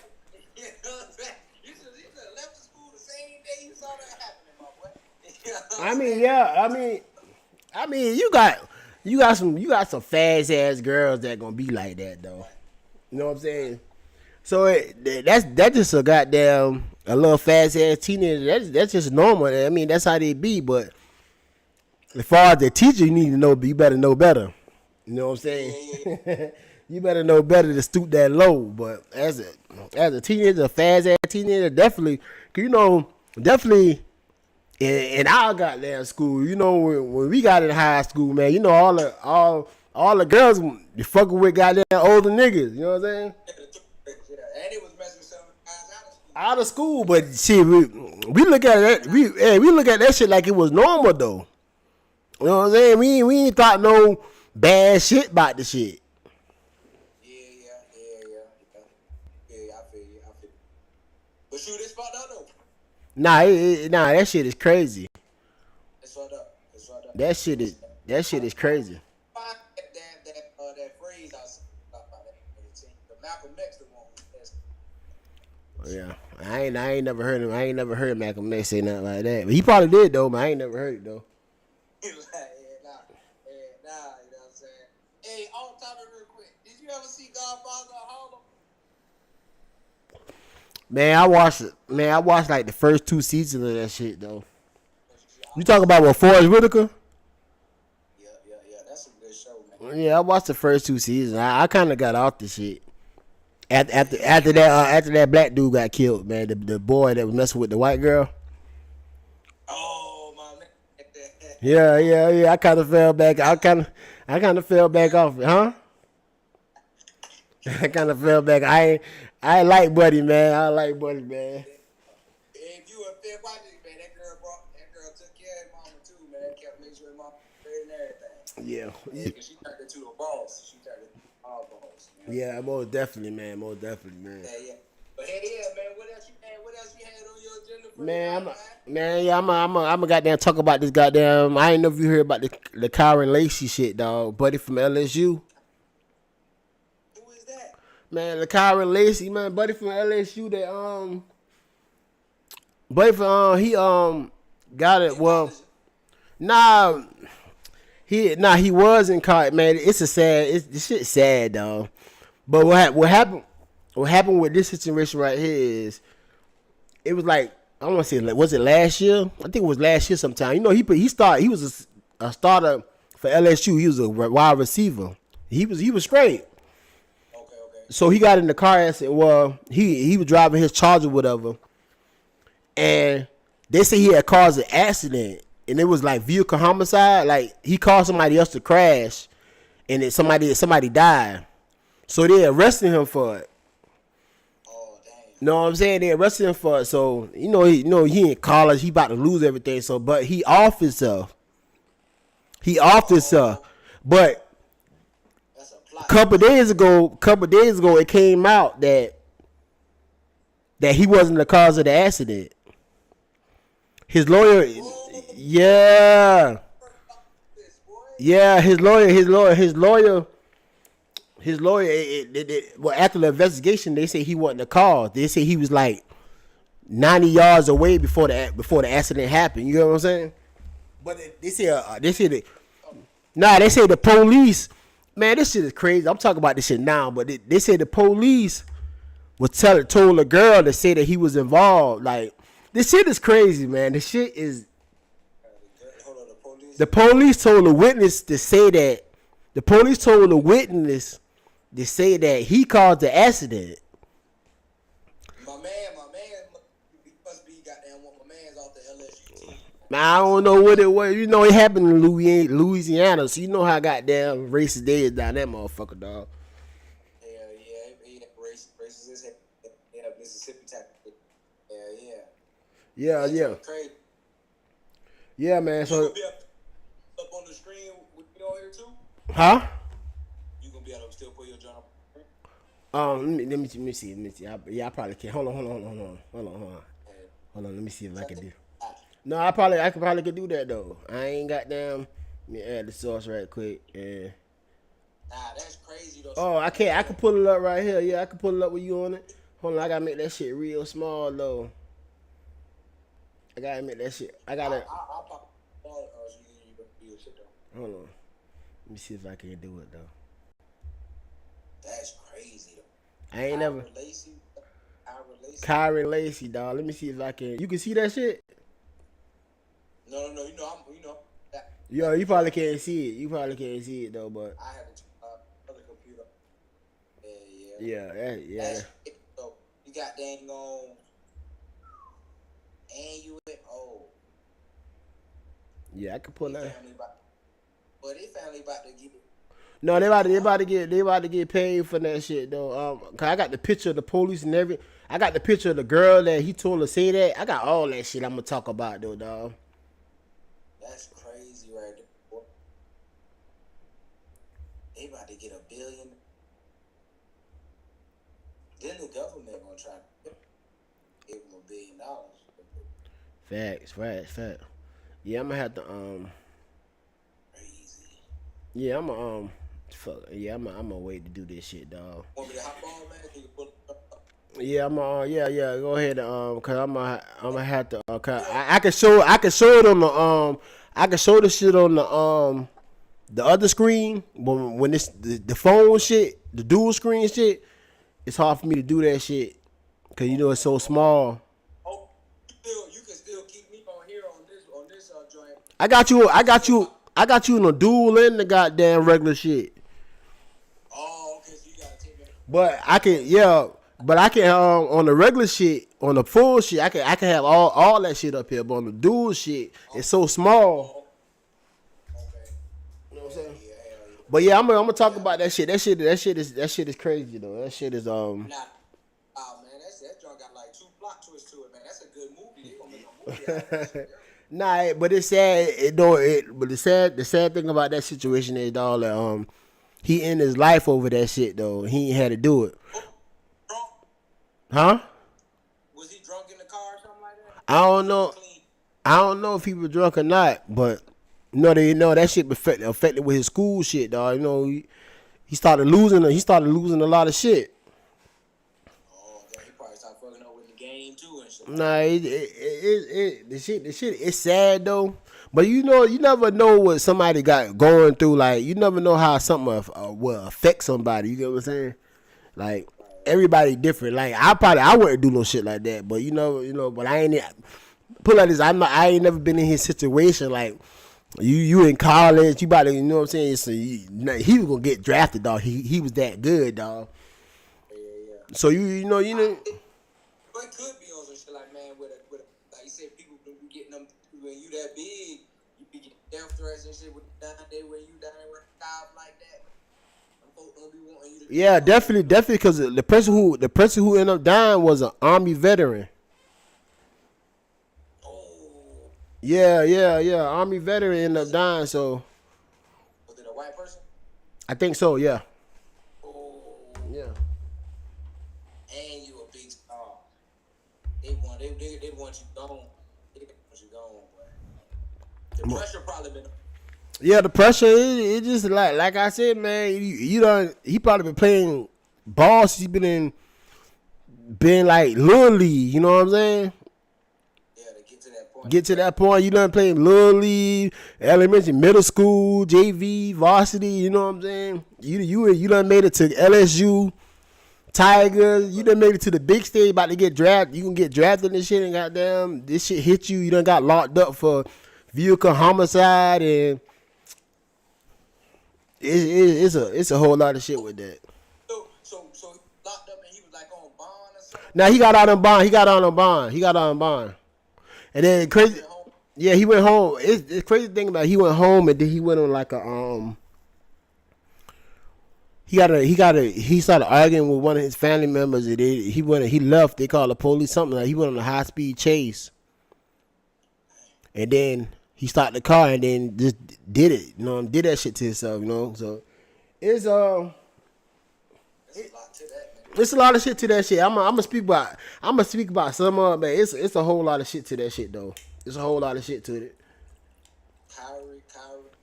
Speaker 2: You know what I'm saying? You should have left the school the same day you saw that happening, my boy. You know what I'm saying?
Speaker 1: Yeah. I mean, you got some fast ass girls that gonna be like that though. You know what I'm saying? So that's just a goddamn a little fast ass teenager. That's just normal. I mean, that's how they be. But as far as the teacher, you need to know. You better know better. You know what I'm saying?
Speaker 2: Yeah.
Speaker 1: You better know better to stoop that low. But as a teenager, a fast ass teenager, definitely, definitely in our goddamn school, when we got in high school, man, all the girls you fucking with goddamn older niggas. You know what I'm saying?
Speaker 2: And it was messing with some guys out of school.
Speaker 1: Out of school, but shit, We look at that. We look at that shit like it was normal though. You know what I'm saying? We ain't thought no bad shit about the shit.
Speaker 2: Yeah. I feel you. But shoot, it's fucked up though.
Speaker 1: Nah, that shit is crazy.
Speaker 2: It's fucked up.
Speaker 1: That shit is crazy.
Speaker 2: That phrase I said about that team. The Malcolm X the one who
Speaker 1: Yeah, I ain't never heard him. I ain't never heard Malcolm X say nothing like that. But he probably did though. But I ain't never heard it though.
Speaker 2: nah, you know what I'm saying? Hey, on topic real quick. Did you ever see Godfather of Harlem?
Speaker 1: Man, I watched like the first 2 seasons of that shit though. You talk about what Forrest Whitaker?
Speaker 2: Yeah. That's a good show, man.
Speaker 1: Yeah, I watched the first 2 seasons. I kind of got off the shit after that black dude got killed. Man, the boy that was messing with the white girl.
Speaker 2: Oh my man.
Speaker 1: Yeah. I kind of fell back. I kind of fell back off it, huh? I kind of fell back. I like Buddy, man.
Speaker 2: If you a fair watching, man, that girl took care of mama too, man. Kept making sure mama and everything.
Speaker 1: Yeah.
Speaker 2: She turned into a boss. She turned into all boss.
Speaker 1: Yeah, most definitely, man.
Speaker 2: Yeah. But hey, yeah, man. What else you had on your agenda for
Speaker 1: I'm a goddamn talk about this goddamn. I ain't know if you heard about the Kyren Lacey shit, dog. Buddy from LSU.
Speaker 2: Who is that?
Speaker 1: Man, the Kyren Lacey, man, buddy from LSU. Buddy from he got it. Well, he was in college, man. This shit sad, dog. But what happened with this situation right here is, it was like, I don't want to say, was it last year? I think it was last year sometime. You know, he was a starter for LSU. He was a wide receiver. He was straight.
Speaker 2: Okay.
Speaker 1: So he got in the car accident. Well, he was driving his Charger, whatever, and they say he had caused an accident, and it was like vehicle homicide. Like he caused somebody else to crash, and somebody died. So they arrested him for it.
Speaker 2: Oh damn.
Speaker 1: Know what I'm saying? They arrested him for it. So he in college. He about to lose everything. So, but he off himself. But
Speaker 2: That's a plot.
Speaker 1: couple days ago, it came out that he wasn't the cause of the accident. His lawyer, yeah, his lawyer. Well, after the investigation, they say he wasn't the cause. They say he was like 90 yards away before the accident happened. You know what I'm saying? But they say the police. Man, this shit is crazy. I'm talking about this shit now, but they say the police told a girl to say that he was involved. Like, this shit is crazy, man. This shit is.
Speaker 2: Hold on,
Speaker 1: The police told a witness to say that. The police told a witness to say that he caused the accident.
Speaker 2: My man, he must be goddamn one. My man's off the LSU team.
Speaker 1: I don't know what it was. You know, it happened in Louisiana, so you know how goddamn racist they is down that motherfucker, dog.
Speaker 2: Yeah, racist as hell. Yeah, Mississippi type. Yeah.
Speaker 1: Yeah.
Speaker 2: Crazy.
Speaker 1: Yeah, man. So,
Speaker 2: You gonna be up on the screen with me on here too?
Speaker 1: huh?
Speaker 2: You gonna be able to still put your job?
Speaker 1: Let me see. I probably can. Hold on. Hold on. Let me see if I can do. No, I could probably do that though. I ain't got damn. Let me add the source right quick. Yeah.
Speaker 2: Nah, that's crazy though.
Speaker 1: Oh, I can't. I can pull it up right here. Yeah, I can pull it up with you on it. Hold on, I gotta make that shit real small though. I gotta make that shit.
Speaker 2: I'll pop all so you can do your shit though.
Speaker 1: Hold on. Let me see if I can do it though.
Speaker 2: That's crazy though.
Speaker 1: I ain't never.
Speaker 2: Kyren
Speaker 1: Kyren Lacey, dog. Let me see if I can. You can see that shit?
Speaker 2: No. That,
Speaker 1: Yo, you probably can't see it. Though, but.
Speaker 2: I have another computer.
Speaker 1: Yeah.
Speaker 2: That's it, though. You got dang on. And you went
Speaker 1: Yeah, I can pull that.
Speaker 2: But they family about to get it.
Speaker 1: No, they about to get paid for that shit though. Cause I got the picture of the police and every. I got the picture of the girl that he told her say that. I got all that shit. I'm gonna talk about though, dog.
Speaker 2: That's crazy, right there. Boy. They about to get $1 billion. Then the government gonna try to give them $1 billion.
Speaker 1: Facts. Yeah, I'm gonna have to
Speaker 2: Crazy.
Speaker 1: Yeah, I'm a fuck. Yeah, I'm a wait to do this shit, dog.
Speaker 2: Want me to hop on, man? You can pull it up.
Speaker 1: Yeah, I'm yeah. Go ahead, cause I'm gonna have to. Cause I can show it on the I can show the shit on the other screen, but when it's the phone shit, the dual screen shit, it's hard for me to do that shit, cause you know it's so small.
Speaker 2: Oh, you can still keep me on here on this joint.
Speaker 1: I got you in the dual and the goddamn regular shit.
Speaker 2: Oh, okay, so you gotta take me.
Speaker 1: But I can on the regular shit, on the full shit, I can have all that shit up here, but on the dual shit, it's so small.
Speaker 2: Okay.
Speaker 1: You know what I'm saying?
Speaker 2: Yeah.
Speaker 1: But yeah, I'm gonna talk about that shit. That shit is crazy though. That shit is
Speaker 2: Nah. Oh man, that joint got like 2 plot twists to it, man. That's a good movie. They gonna make a movie out of that shit.
Speaker 1: Nah, but it's sad. But the sad thing about that situation is, dog, that he ended his life over that shit though. He ain't had to do it.
Speaker 2: Drunk?
Speaker 1: Huh?
Speaker 2: Was he drunk in the car or something like that?
Speaker 1: I don't know. I don't know if he was drunk or not, but they know that shit affected with his school shit, dog. You know, he started losing. He started losing a lot of shit.
Speaker 2: Oh, okay. He probably started fucking up with the game too and shit.
Speaker 1: Nah, the shit is sad though. But you know, you never know what somebody got going through. Like, you never know how something will affect somebody. You get what I'm saying? Like, everybody different. Like, I wouldn't do no shit like that. But you know, but I ain't put like this. I ain't never been in his situation. Like, you in college, you about to, you know what I'm saying? So he was gonna get drafted, dog. He was that good, dog.
Speaker 2: Yeah.
Speaker 1: So you know.
Speaker 2: But it could be on some shit like, man, with like you said, people be getting them when you that big, you be getting death threats and shit with down there when you down there with a job like that. Them folks don't be wanting you to.
Speaker 1: Yeah, definitely, because the person who ended up dying was an Army veteran.
Speaker 2: Oh.
Speaker 1: Yeah. Army veteran ended up dying. So
Speaker 2: Was it a white person?
Speaker 1: I think so. Yeah.
Speaker 2: Oh.
Speaker 1: Yeah.
Speaker 2: And you a big star. They want you gone. They want you gone, boy. The pressure probably been.
Speaker 1: Yeah, the pressure. It just like I said, man. He probably been playing ball since he been like Little League. You know what I'm saying?
Speaker 2: Yeah, to get to that point.
Speaker 1: Get to that point. You done playing Little League, elementary, middle school, JV, varsity. You know what I'm saying? You done made it to LSU, Tigers. You done made it to the big stage. About to get drafted. You can get drafted and shit. And goddamn, this shit hit you. You done got locked up for vehicle homicide, and it's a whole lot of shit with that.
Speaker 2: So locked up and he was like on bond or something.
Speaker 1: Now he got out on bond. And then crazy. Yeah, he went home. It's crazy thing about it, he went home and then he went on like a he started arguing with one of his family members and he left. They called the police something like he went on a high speed chase. And then he started the car and then just did it, you know, did that shit to himself, you know. So it's
Speaker 2: There's a lot to that, man.
Speaker 1: it's a lot of shit to that shit. I'm gonna speak about some of it, man. It's a whole lot of shit to that shit though. It's a whole lot of shit to it.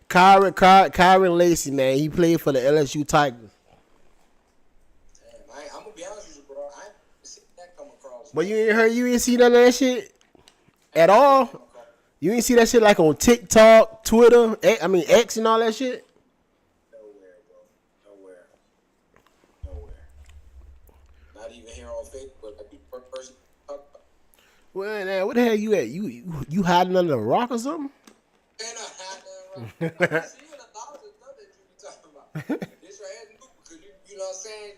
Speaker 1: Kyren Lacey, man. He played for the LSU Tigers.
Speaker 2: Damn, I'm gonna be honest with you, bro. I ain't seen that come across.
Speaker 1: But you ain't see none of that shit at all. You ain't see that shit like on TikTok, Twitter, X and all that shit.
Speaker 2: Nowhere, bro. Nowhere. Not even here on Facebook. Like the person.
Speaker 1: Well, now, what the hell you at? You hiding under a rock or something?
Speaker 2: Man, I had that, right? I see you in a thousand stuff that you be talking about. This right here, because you know what I'm saying?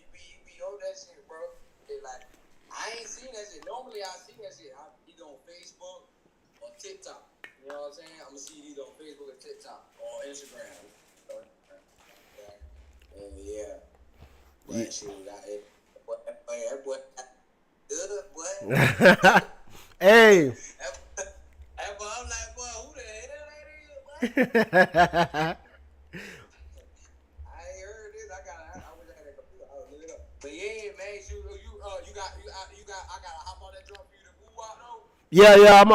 Speaker 2: You be on that shit, bro. They like, I ain't seen that shit. Normally, I see that shit. Either on Facebook or TikTok. You know what I'm saying? I'm gonna see these on Facebook or TikTok or Instagram. Yeah.
Speaker 1: Yeah.
Speaker 2: But shit, that boy, good boy.
Speaker 1: Hey.
Speaker 2: That boy, I'm like, boy, who the hell that is, boy? I ain't heard this. I wish I had a computer. I would look it up. But yeah, man, I gotta hop on that drum for you to move out though.
Speaker 1: Yeah, I'm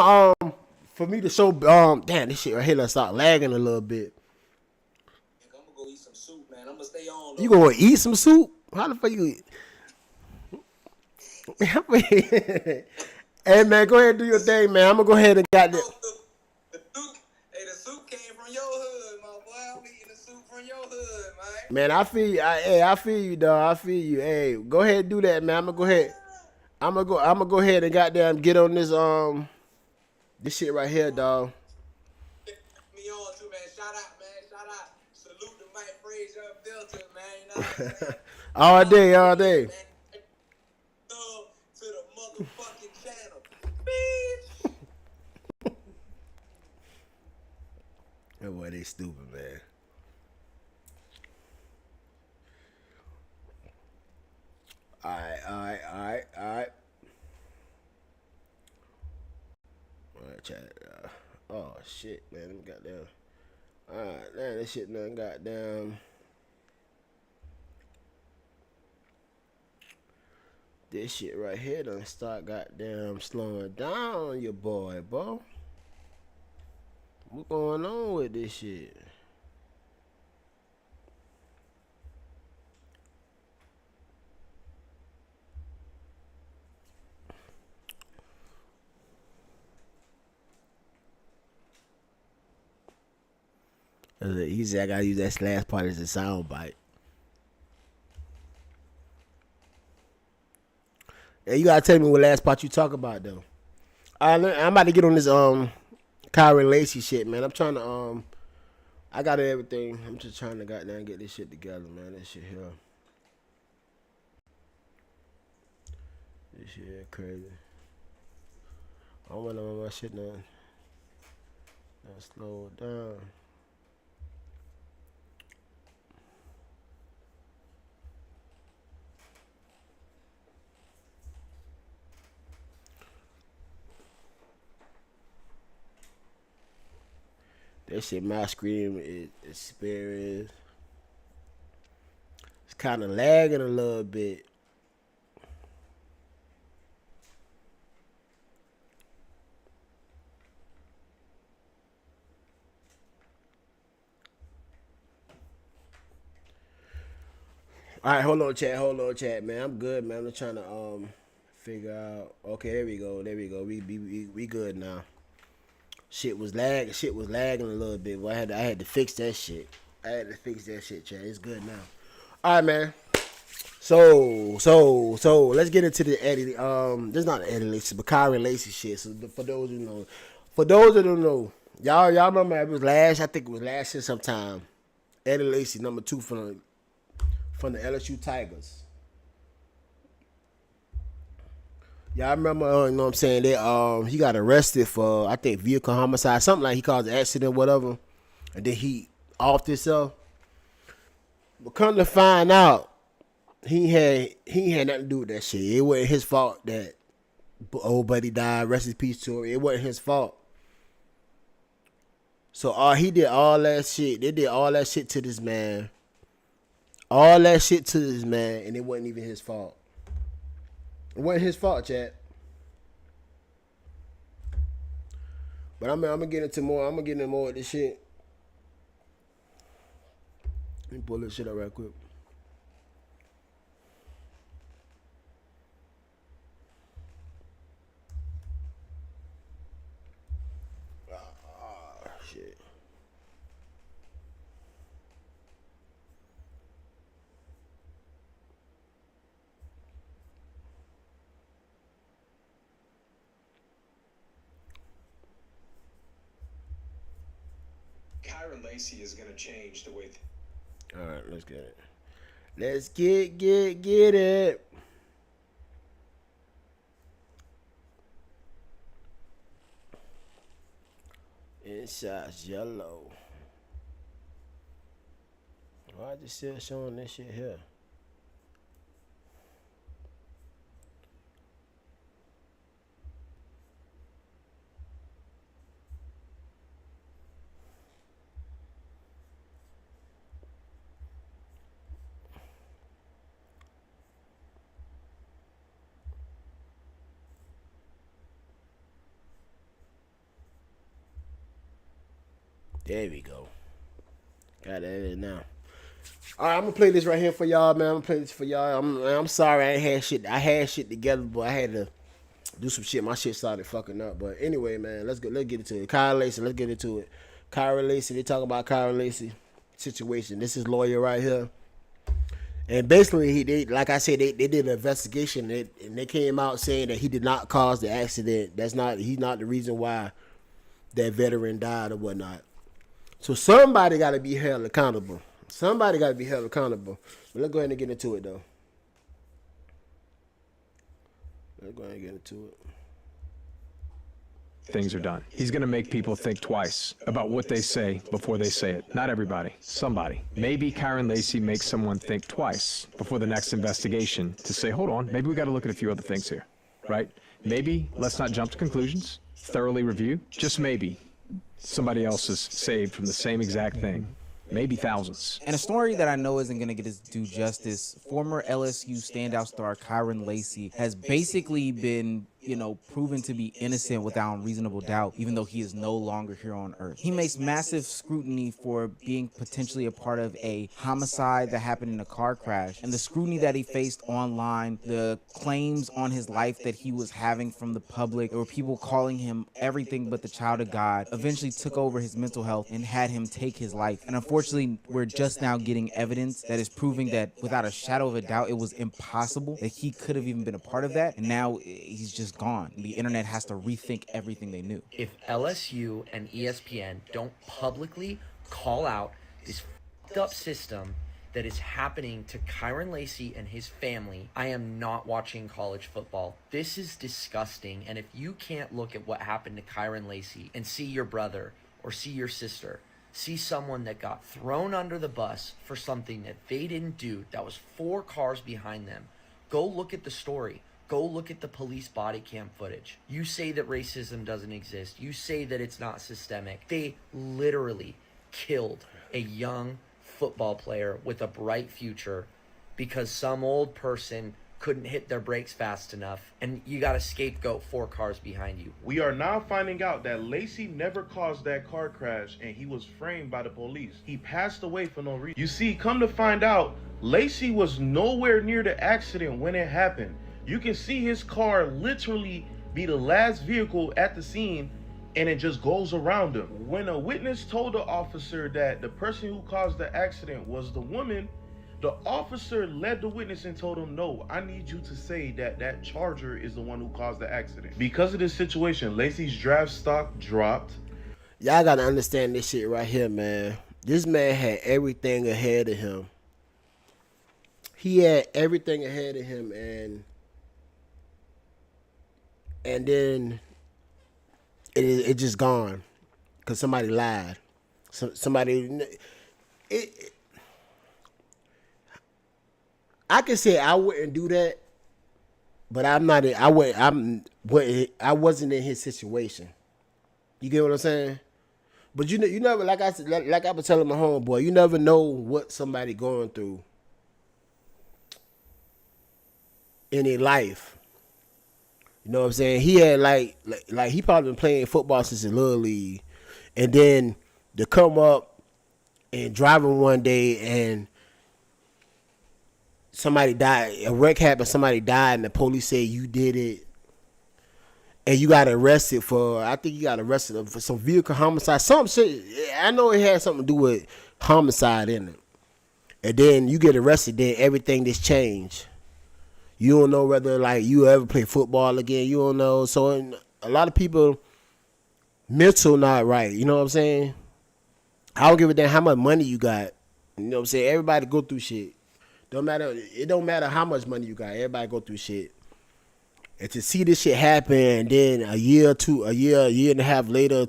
Speaker 1: for me to show damn, this shit right here, let's start lagging a little bit.
Speaker 2: I'm gonna go eat some soup, man. I'm gonna stay on
Speaker 1: You
Speaker 2: though.
Speaker 1: gonna eat some soup? How the fuck you eat? Hey man, go ahead and do your thing, man. I'm gonna go ahead and got this.
Speaker 2: The soup came from your hood, my boy. I'm eating the soup from your hood, man.
Speaker 1: Man, I feel you. I feel you, dog. I feel you. Hey, go ahead and do that, man. I'm gonna go ahead and goddamn get on this shit right here, dog.
Speaker 2: Me on too, man. Shout out, man. Shout out. Salute to Mike Frazier Filter, man. You know what I'm saying?
Speaker 1: all day, all day.
Speaker 2: Man. To the motherfucking channel, bitch.
Speaker 1: That boy, they stupid, man. Alright. Alright, chat. Oh shit, man. Them goddamn. Alright, man, this shit done goddamn. This shit right here done start goddamn slowing down your boy, bro. What going on with this shit? He said I gotta use that last part as a sound bite. Yeah, you gotta tell me what last part you talk about though. I'm about to get on this Kyren Lacey shit, man. I'm trying to I got everything. I'm just trying to goddamn get this shit together, man. This shit here. This shit here crazy. I want to my shit now. Now slow it down. That shit, my screen is experience. It's kind of lagging a little bit. All right, hold on, chat, man. I'm good, man. I'm trying to figure out. Okay, there we go. We good now. Shit was lagging a little bit. But I had to fix that shit. Chat. It's good now. All right, man. So let's get into the Eddie. This is not Eddie Lacey, but Kyren Lacey shit. So for those who know, that don't know, y'all remember it was last. I think it was last year sometime. Eddie Lacey, number 2 from the LSU Tigers. Y'all remember, you know what I'm saying? They he got arrested for I think vehicle homicide, something like he caused an accident, whatever, and then he offed himself. But come to find out, he had nothing to do with that shit. It wasn't his fault that old buddy died. Rest in peace to him. It wasn't his fault. So he did all that shit. They did all that shit to this man. And it wasn't even his fault. It wasn't his fault, chat. But I'm gonna get into more. I'm gonna get into more of this shit. Let me pull this shit up right quick. Shit.
Speaker 3: Kyren Lacey is going to change the way.
Speaker 1: All right, let's get it. Let's get it. Inside's yellow. Why is it still showing this shit here? There we go. Got that in now. All right, I'm gonna play this right here for y'all, man. I'm gonna play this for y'all. I'm sorry I ain't had shit. I had shit together, but I had to do some shit. My shit started fucking up. But anyway, man, let's get into it. Kyren Lacey, let's get into it. Kyren Lacey, they talk about Kyren Lacey situation. This is lawyer right here. And basically, they like I said, they did an investigation and they came out saying that he did not cause the accident. He's not the reason why that veteran died or whatnot. So somebody got to be held accountable. Somebody got to be held accountable. But let's go ahead and get into it, though. Let's go ahead and get into it.
Speaker 4: Things are done. He's going to make people think twice about what they say before they say it. Not everybody. Somebody. Maybe Kyren Lacey makes someone think twice before the next investigation to say, hold on, maybe we got to look at a few other things here, right? Maybe let's not jump to conclusions. Thoroughly review. Just maybe somebody else is saved from the same exact thing. Maybe thousands.
Speaker 5: And a story that I know isn't going to get its due justice, former LSU standout star Kyren Lacey has basically been, proven to be innocent without reasonable doubt, even though he is no longer here on earth. He makes massive scrutiny for being potentially a part of a homicide that happened in a car crash, and the scrutiny that he faced online, the claims on his life that he was having from the public, there were people calling him everything but the child of God, eventually took over his mental health and had him take his life. And unfortunately, we're just now getting evidence that is proving that without a shadow of a doubt, it was impossible that he could have even been a part of that. And now he's just gone. The internet has to rethink everything they knew.
Speaker 6: If LSU and ESPN don't publicly call out this fucked up system that is happening to Kyren Lacey and his family, I am not watching college football. This is disgusting. And if you can't look at what happened to Kyren Lacey and see your brother or see your sister, see someone that got thrown under the bus for something that they didn't do, that was 4 cars behind them, go look at the story. Go look at the police body cam footage. You say that racism doesn't exist. You say that it's not systemic. They literally killed a young football player with a bright future because some old person couldn't hit their brakes fast enough, and you got a scapegoat 4 cars behind you.
Speaker 7: We are now finding out that Lacey never caused that car crash, and he was framed by the police. He passed away for no reason. You see, come to find out, Lacey was nowhere near the accident when it happened. You can see his car literally be the last vehicle at the scene, and it just goes around him. When a witness told the officer that the person who caused the accident was the woman, the officer led the witness and told him, no, I need you to say that that Charger is the one who caused the accident. Because of this situation, Lacey's draft stock dropped.
Speaker 1: Y'all gotta understand this shit right here, man. This man had everything ahead of him. He had everything ahead of him, and then it just gone because somebody lied. I can say I wouldn't do that, but I wasn't in his situation. You get what I'm saying? But you never, like I was telling my homeboy, you never know what somebody going through in their life. You know what I'm saying? He had like he probably been playing football since the little league, and then to come up and driving one day and somebody died, a wreck happened, somebody died, and the police said you did it, and you got arrested for, I think you got arrested for some vehicle homicide, some shit. I know it had something to do with homicide in it, and then you get arrested, then everything just changed. You don't know whether like you ever play football again. You don't know. So a lot of people mental not right. You know what I'm saying? I don't give a damn how much money you got. You know what I'm saying? Everybody go through shit. It don't matter how much money you got. Everybody go through shit. And to see this shit happen, and then a year and a half later,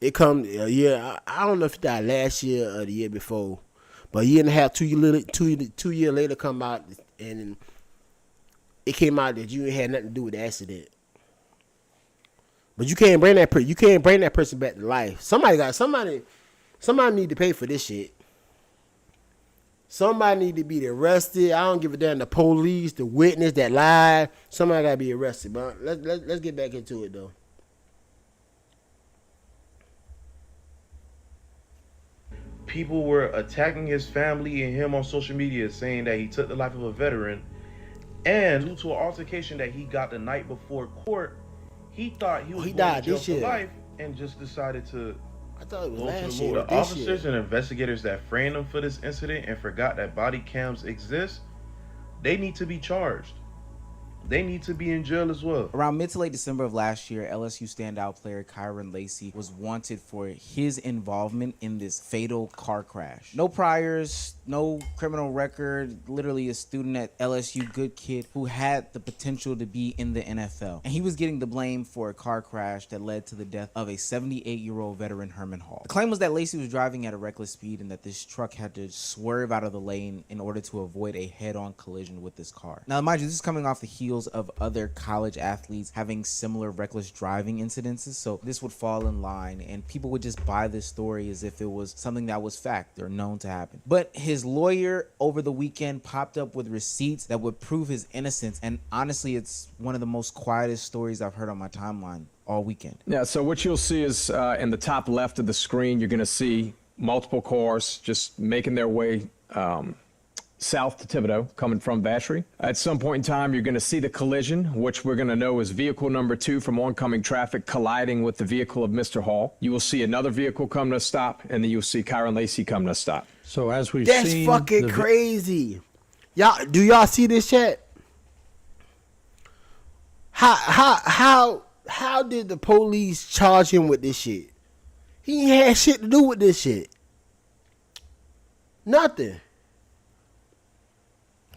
Speaker 1: it comes a year. I don't know if it died last year or the year before, But a year and a half, 2 years later, come out and it came out that you ain't had nothing to do with the accident. But you can't bring that person back to life. Somebody need to pay for this shit. Somebody need to be arrested. I don't give a damn. The police, the witness that lied. Somebody gotta be arrested. But let's get back into it though.
Speaker 7: People were attacking his family and him on social media, saying that he took the life of a veteran. And due to an altercation that he got the night before court, he thought he was going to jail for life and just decided to
Speaker 1: I thought it was
Speaker 7: go to
Speaker 1: last
Speaker 7: the
Speaker 1: year.
Speaker 7: Lord. The officers and investigators that framed him for this incident and forgot that body cams exist, they need to be charged. They need to be in jail as well.
Speaker 5: Around mid to late December of last year, LSU standout player Kyren Lacey was wanted for his involvement in this fatal car crash. No priors, no criminal record, literally a student at LSU, good kid who had the potential to be in the NFL. And he was getting the blame for a car crash that led to the death of a 78-year-old veteran, Herman Hall. The claim was that Lacey was driving at a reckless speed and that this truck had to swerve out of the lane in order to avoid a head-on collision with this car. Now, mind you, this is coming off the heels of other college athletes having similar reckless driving incidences, so this would fall in line and people would just buy this story as if it was something that was fact or known to happen. But his lawyer over the weekend popped up with receipts that would prove his innocence, and honestly, it's one of the most quietest stories I've heard on my timeline all weekend.
Speaker 4: Yeah, so what you'll see is in the top left of the screen, you're going to see multiple cars just making their way south to Thibodaux, coming from Vacherie. At some point in time, you're going to see the collision, which we're going to know is vehicle number 2 from oncoming traffic colliding with the vehicle of Mr. Hall. You will see another vehicle come to a stop, and then you'll see Kyren Lacey come to a stop.
Speaker 8: So as we've
Speaker 1: That's
Speaker 8: seen,
Speaker 1: fucking crazy. Do y'all see this chat? How did the police charge him with this shit? He ain't had shit to do with this shit. Nothing.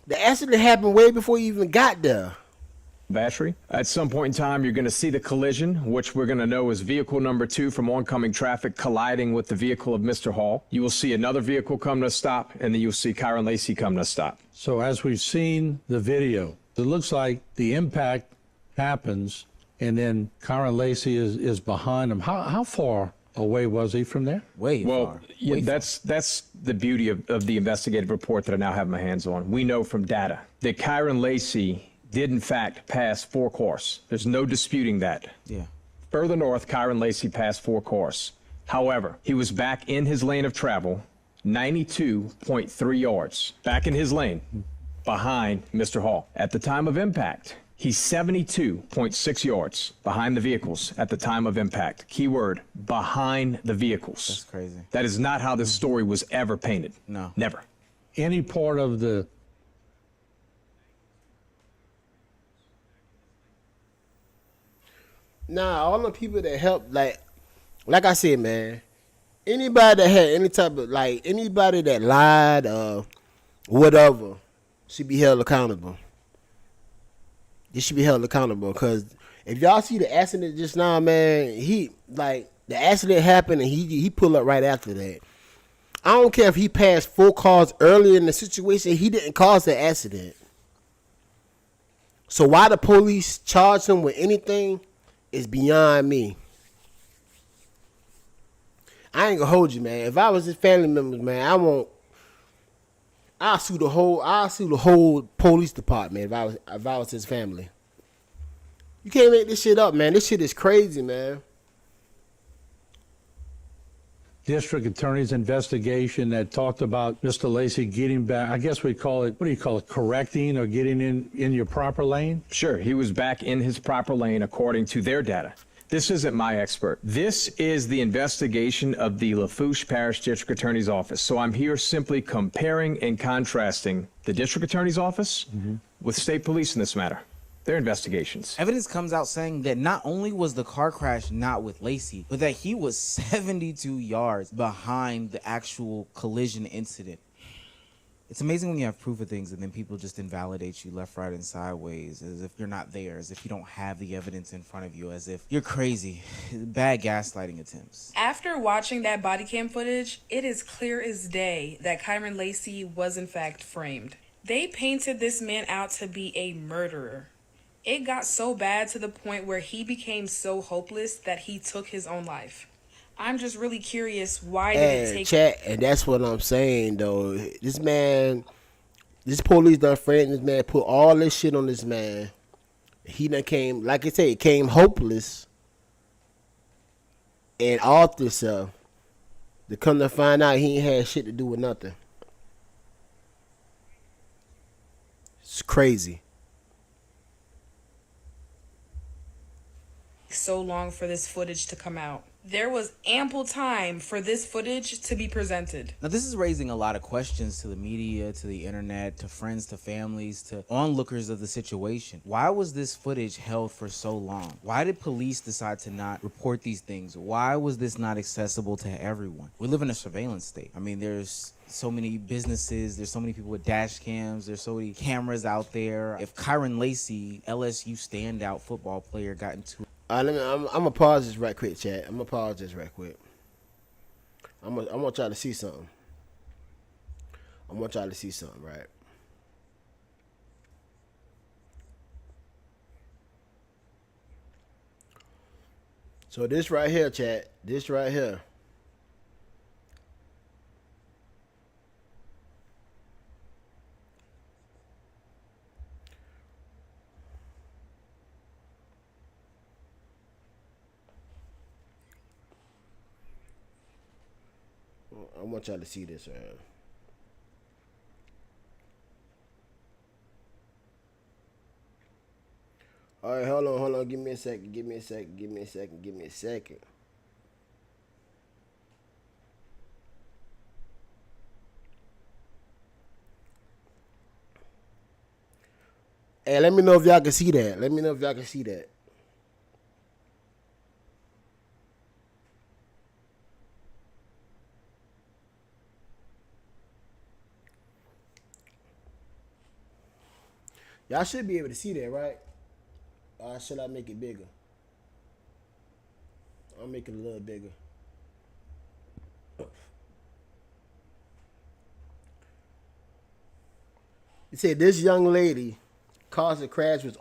Speaker 1: The accident happened way before he even got there.
Speaker 4: Vacherie. At some point in time, you're going to see the collision, which we're going to know is vehicle number 2 from oncoming traffic colliding with the vehicle of Mr. Hall. You will see another vehicle come to a stop, and then you'll see Kyren Lacey come to a stop.
Speaker 8: So as we've seen the video, it looks like the impact happens, and then Kyren Lacey is behind him. How far away was he from there?
Speaker 5: Way far.
Speaker 4: Yeah, that's the beauty of the investigative report that I now have my hands on. We know from data that Kyren Lacey did in fact pass 4 cars. There's no disputing that.
Speaker 5: Yeah.
Speaker 4: Further north, Kyren Lacey passed 4 cars. However, he was back in his lane of travel, 92.3 yards, back in his lane, behind Mr. Hall. At the time of impact, he's 72.6 yards behind the vehicles at the time of impact. Keyword, behind the vehicles.
Speaker 5: That's crazy.
Speaker 4: That is not how this story was ever painted.
Speaker 5: No.
Speaker 4: Never.
Speaker 8: Any part of the
Speaker 1: Nah, all the people that helped, like I said, man, anybody that had any type of, anybody that lied or whatever should be held accountable. They should be held accountable, because if y'all see the accident just now, man, the accident happened and he pulled up right after that. I don't care if he passed 4 cars earlier in the situation, he didn't cause the accident. So why the police charge him with anything is beyond me. I ain't gonna hold you, man. If I was his family members, man, I'll sue the whole police department if I was his family. You can't make this shit up, man. This shit is crazy, man.
Speaker 8: district attorney's investigation that talked about Mr. Lacey getting back, I guess we call it, what do you call it, correcting or getting in your proper lane?
Speaker 4: Sure, he was back in his proper lane according to their data. This isn't my expert. This is the investigation of the Lafourche Parish District Attorney's Office. So I'm here simply comparing and contrasting the District Attorney's Office with state police in this matter. Their investigations.
Speaker 5: Evidence comes out saying that not only was the car crash not with Lacey, but that he was 72 yards behind the actual collision incident. It's amazing when you have proof of things and then people just invalidate you left, right, and sideways as if you're not there, as if you don't have the evidence in front of you, as if you're crazy. Bad gaslighting attempts.
Speaker 9: After watching that body cam footage, it is clear as day that Kyren Lacey was in fact framed. They painted this man out to be a murderer. It got so bad to the point where he became so hopeless that he took his own life. I'm just really curious, why did it take...
Speaker 1: Chat, and that's what I'm saying, though. This man, this police done framed this man, put all this shit on this man. He done came, like I said, came hopeless and off himself. To come to find out he ain't had shit to do with nothing. It's crazy.
Speaker 9: so long for this footage to come out? There was ample time for this footage to be presented.
Speaker 5: Now, this is raising a lot of questions to the media, to the internet, to friends, to families, to onlookers of the situation. Why was this footage held for so long? Why did police decide to not report these things? Why was this not accessible to everyone? We live in a surveillance state. I mean, there's so many businesses, there's so many people with dash cams, there's so many cameras out there. If Kyren Lacey, LSU standout football player, got into...
Speaker 1: I'm gonna pause this right quick, chat. I'm gonna pause this right quick. I'm gonna try to see something. I'm gonna try to see something, right? So this right here, chat. This right here. I want y'all to see this right here. All right, hold on. Give me a second. Hey, let me know if y'all can see that. Y'all should be able to see that, right? Or should I make it bigger? I'll make it a little bigger. It said this young lady caused a crash which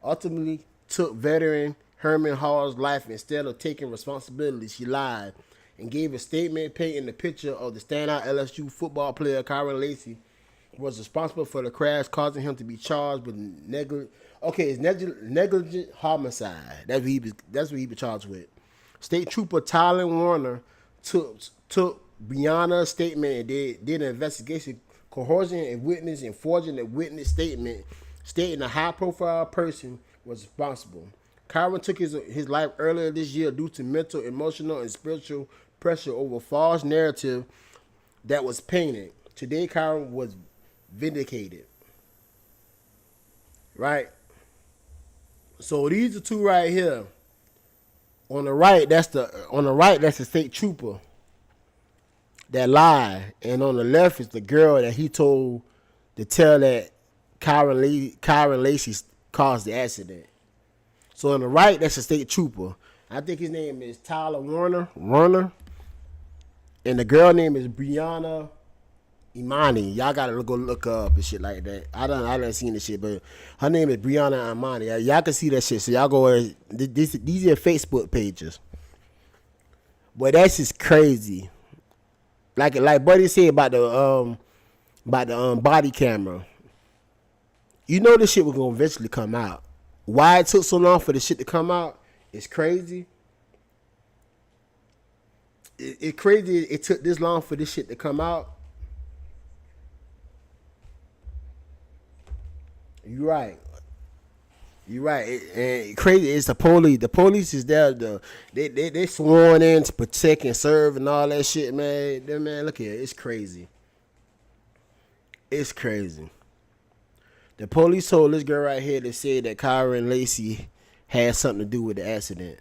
Speaker 1: ultimately took veteran Herman Hall's life. Instead of taking responsibility, she lied and gave a statement painting the picture of the standout LSU football player Kyren Lacey was responsible for the crash, causing him to be charged with negligent homicide. That's what he was charged with. State Trooper Tyler Warner took Brianna's statement and did an investigation, coercing a witness and forging a witness statement stating a high-profile person was responsible. Kyren took his life earlier this year due to mental, emotional, and spiritual pressure over a false narrative that was painted. Today, Kyren was vindicated. Right? So these are two right here. On the right, that's the state trooper that lied, and on the left is the girl that he told to tell that Kyren Lacey caused the accident. So on the right, that's the state trooper. I think his name is Tyler Warner, and the girl name is Brianna Imani. Y'all gotta go look her up and shit like that. I done seen this shit, but her name is Brianna Imani. Y'all can see that shit. So y'all go. These are Facebook pages. But that's just crazy. Like Buddy said about the body camera. You know this shit was gonna eventually come out. Why it took so long for the shit to come out is crazy. It's crazy it took this long for this shit to come out. You're right. And crazy. It's the police. The police is there. They sworn in to protect and serve and all that shit, man. Man, look here. It's crazy. The police told this girl right here to say that Kyren Lacey had something to do with the accident.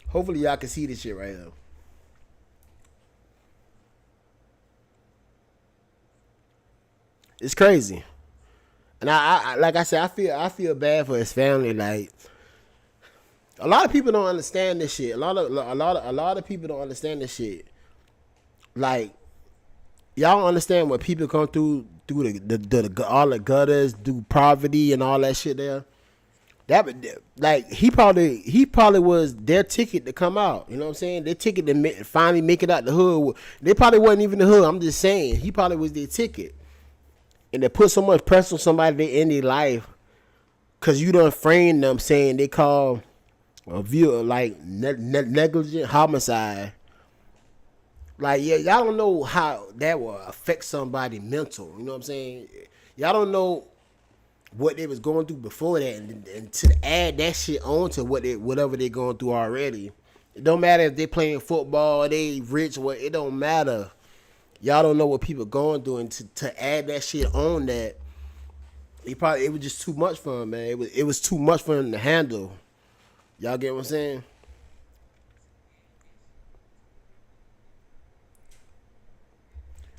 Speaker 1: Hopefully y'all can see this shit right here. It's crazy. And I like I said, I feel bad for his family. Like, a lot of people don't understand this shit. A lot of people don't understand this shit. Like, y'all don't understand what people come through the all the gutters, through poverty and all that shit there. That, like, he probably was their ticket to come out. You know what I'm saying? Their ticket to finally make it out the hood. They probably wasn't even the hood. I'm just saying, he probably was their ticket. And they put so much pressure on somebody in their life because you done framed them, saying they call a view like negligent homicide. Like, yeah, y'all don't know how that will affect somebody mental. You know what I'm saying? Y'all don't know what they was going through before that, and to add that shit on to whatever they going through already. It don't matter if they playing football, they rich, what, it don't matter. Y'all don't know what people going through, and to add that shit on that, it was just too much for him, man. It was too much for him to handle. Y'all get what I'm saying?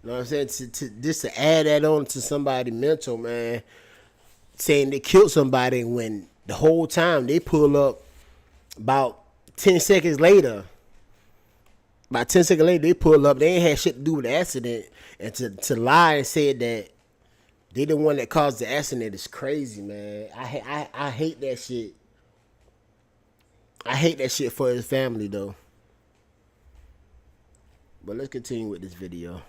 Speaker 1: You know what I'm saying? To add that on to somebody mental, man, saying they killed somebody when the whole time they pull up about 10 seconds later. About 10 seconds later, they pull up. They ain't had shit to do with the accident. And to lie and say that they the one that caused the accident is crazy, man. I hate that shit. I hate that shit for his family, though. But let's continue with this video.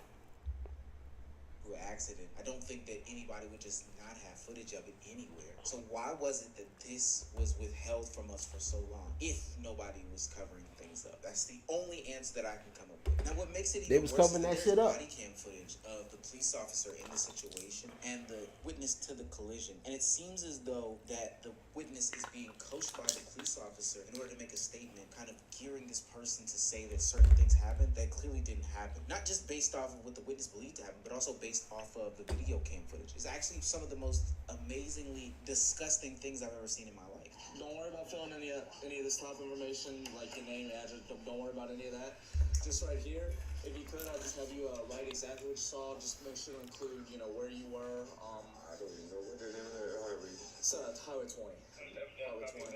Speaker 10: Accident. I don't think that anybody would just not have footage of it anywhere. So why was it that this was withheld from us for so long if nobody was covering things up? That's the only answer that I can come up with. Now, what makes it even worse is that there's body cam footage of the police officer in the situation and the witness to the collision. And it seems as though that the witness is being coached by the police officer in order to make a statement, kind of gearing this person to say that certain things happened that clearly didn't happen. Not just based off of what the witness believed to happen, but also based off of the video cam footage. It's actually some of the most amazingly disgusting things I've ever seen in my life.
Speaker 11: Don't worry about filling any of this top information, like your name, address. Don't worry about any of that. Just right here, if you could, I'll just have you write exactly what you saw. Just make sure to include, where you were.
Speaker 3: I don't even know what the name of that highway.
Speaker 11: It's Highway 20. Highway 20.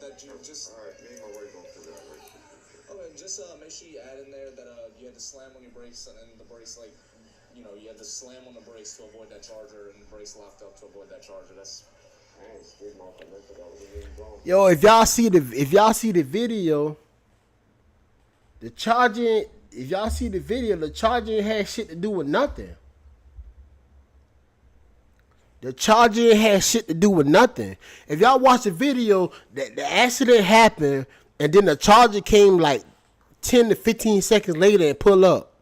Speaker 11: That you just.
Speaker 3: All right, me and my wife going through that way.
Speaker 11: Okay, just make sure you add in there that you had to slam on your brakes and the brakes you had to slam on the brakes to avoid that charger and the brakes locked up to avoid that charger. That's.
Speaker 1: Yo, if y'all see the video, the charging had shit to do with nothing. The charging had shit to do with nothing. If y'all watch the video, the accident happened, and then the charger came like 10 to 15 seconds later and pull up.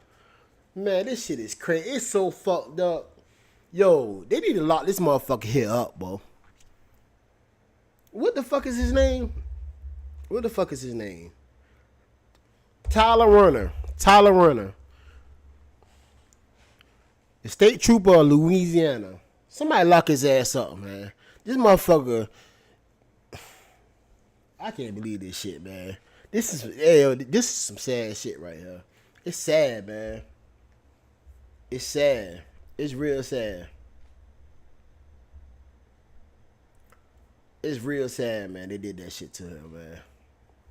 Speaker 1: Man, this shit is crazy. It's so fucked up. Yo, they need to lock this motherfucker here up, bro. What the fuck is his name? Tyler Runner. The state trooper of Louisiana. Somebody lock his ass up, man. This motherfucker. I can't believe this shit, man. This is some sad shit right here. It's sad, man. It's sad. It's real sad. It's real sad, man. They did that shit to him, man.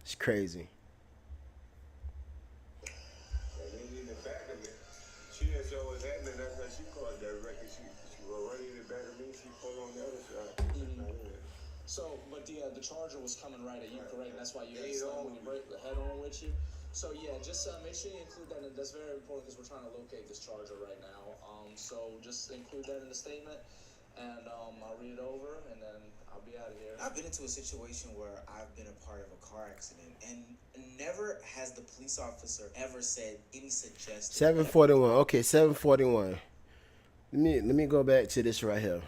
Speaker 1: It's crazy.
Speaker 3: In the back of it, she didn't show what's happening. That's how she called that record. She was running in the back of me. She pulled on the other side.
Speaker 11: So, but the charger was coming right at you, correct? That's why you had to slam when you break the head on with you. So yeah, just make sure you include that. That's very important because we're trying to locate this charger right now. So just include that in the statement, and I'll read it over, and then I'll be out of here.
Speaker 10: I've been into a situation where I've been a part of a car accident, and never has the police officer ever said any suggestion.
Speaker 1: 741. Okay, 741. Let me go back to this right here.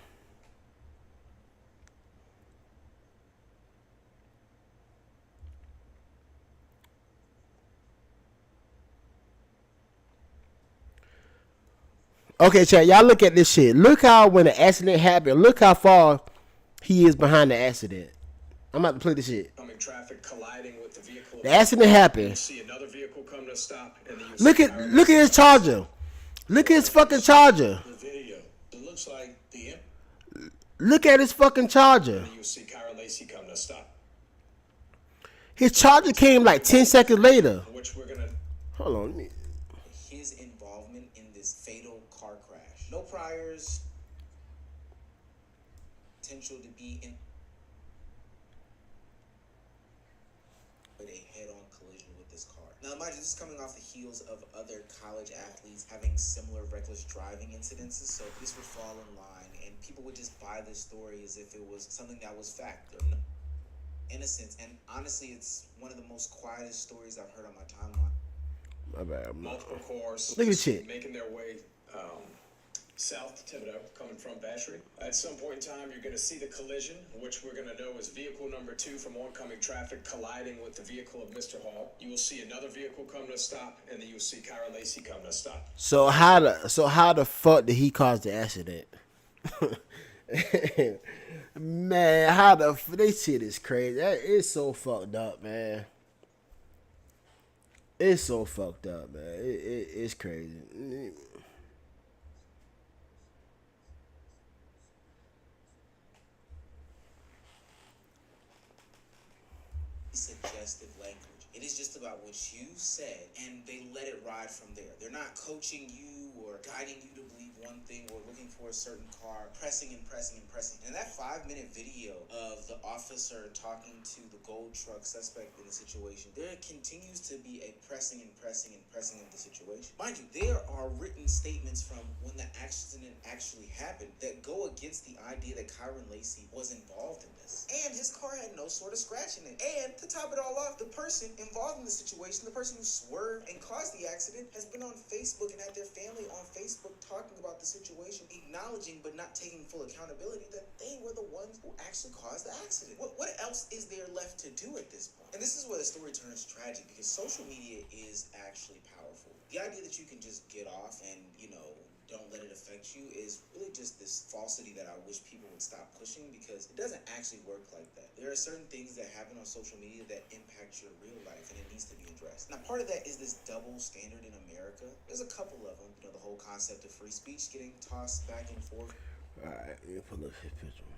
Speaker 1: Okay, chat, y'all look at this shit. Look how when the accident happened, look how far he is behind the accident. I'm about to play this shit.
Speaker 12: Coming traffic colliding with the vehicle.
Speaker 1: The accident happened.
Speaker 12: You see another vehicle come to a stop, and then you
Speaker 1: Look
Speaker 12: see
Speaker 1: at his Charger. Look at his fucking Charger.
Speaker 3: The video. It looks like the
Speaker 1: Look at his fucking Charger.
Speaker 12: you see Kyren Lacey come to a stop.
Speaker 1: His Charger came like 10 seconds later.
Speaker 12: Which we're gonna.
Speaker 1: Hold on, let me.
Speaker 10: His involvement in this fatal car crash. No priors. Potential to be in with a head-on collision with this car. Now, mind you, this is coming off the heels of other college athletes having similar reckless driving incidences, so this would fall in line, and people would just buy this story as if it was something that was fact or no innocence. And honestly, it's one of the most quietest stories I've heard on my timeline.
Speaker 1: My bad.
Speaker 12: Multiple cars.
Speaker 1: Look at this shit.
Speaker 12: Making their way south to Thibodeau, coming from Bashry. At some point in time, you're going to see the collision, which we're going to know is vehicle number 2 from oncoming traffic colliding with the vehicle of Mr. Hall. You will see another vehicle come to a stop, and then you'll see Kyren Lacey come to a stop.
Speaker 1: So how the fuck did he cause the accident? Man, how this shit is crazy. It's so fucked up, man. It's so fucked up, man. It's crazy.
Speaker 10: Suggestive language. It is just about what you said, and they let it ride from there. They're not coaching you or guiding you to believe one thing or looking for a certain car, pressing and pressing and pressing. And that 5-minute video of the officer talking to the gold truck suspect in the situation, there continues to be a pressing and pressing and pressing of the situation. Mind you, there are written statements from when the accident actually happened that go against the idea that Kyren Lacey was involved in this. And his car had no sort of scratch in it. And to top it all off, the person involved in the situation, the person who swerved and caused the accident, has been on Facebook and had their family on Facebook talking about the situation, acknowledging but not taking full accountability that they were the ones who actually caused the accident. What else is there left to do at this point? And this is where the story turns tragic, because social media is actually powerful. The idea that you can just get off and, don't let it affect you is really just this falsity that I wish people would stop pushing, because it doesn't actually work like that. There are certain things that happen on social media that impact your real life, and it needs to be addressed. Now, part of that is this double standard in America. There's a couple of them. The whole concept of free speech getting tossed back and forth.
Speaker 1: All right, let me pull up his picture.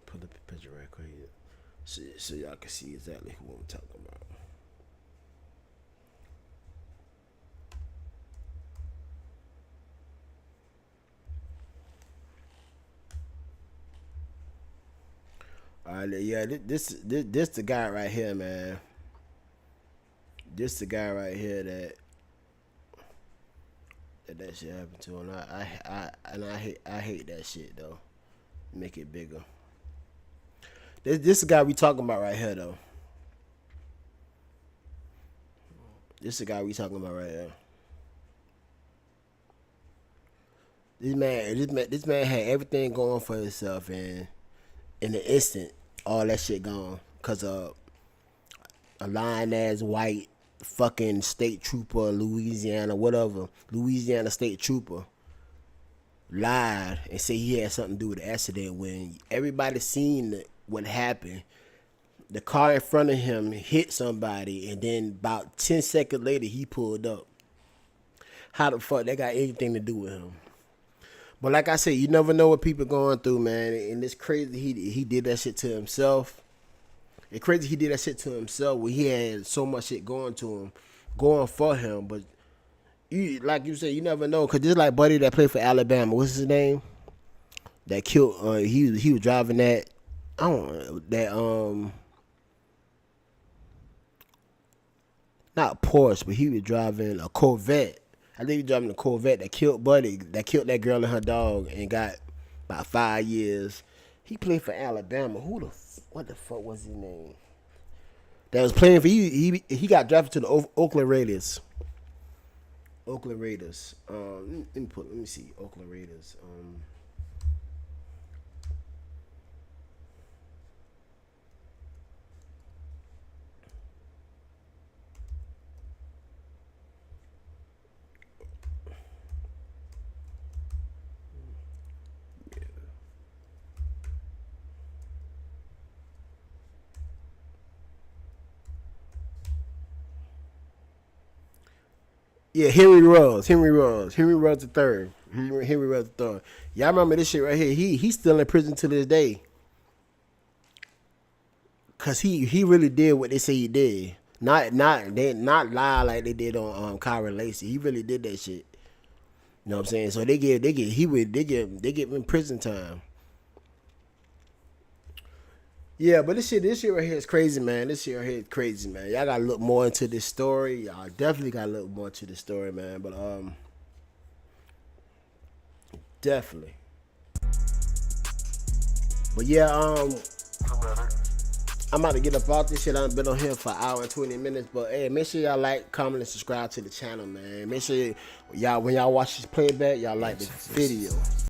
Speaker 1: Pull up the picture right quick, so y'all can see exactly who I'm talking about. All right, yeah, this the guy right here, man. This the guy right here that shit happened to, and I hate that shit though. Make it bigger. This the guy we talking about right here though. This the guy we talking about right here. This man had everything going for himself, and in the instant, all that shit gone because of a lying ass white fucking state trooper, Louisiana state trooper, lied and said he had something to do with the accident when everybody seen what happened. The car in front of him hit somebody, and then about 10 seconds later, he pulled up. How the fuck that got anything to do with him? But like I said, you never know what people going through, man. And it's crazy he did that shit to himself. It's crazy he did that shit to himself when he had so much shit going for him. But like you said, you never know. Because this like buddy that played for Alabama. What's his name? That killed, he was driving that, I don't know, that, not Porsche, but he was driving a Corvette. I think he was driving a Corvette that killed that girl and her dog, and got about 5 years. He played for Alabama. What the fuck was his name? That was playing for he got drafted to the Oakland Raiders. Let me see. Oakland Raiders. Yeah, Henry Ruggs the third. Henry Ruggs the third. Y'all remember this shit right here? He's still in prison to this day. Cause he really did what they say he did. Not lie like they did on Kyren Lacey. He really did that shit. You know what I'm saying? So they give him prison time. Yeah, but this shit right here is crazy, man. This shit right here is crazy, man. Y'all gotta look more into this story. Y'all definitely gotta look more into this story, man. But definitely. But yeah, I'm about to get up off this shit. I've been on here for an hour and 20 minutes. But hey, make sure y'all like, comment, and subscribe to the channel, man. Make sure y'all, when y'all watch this playback, y'all like the video.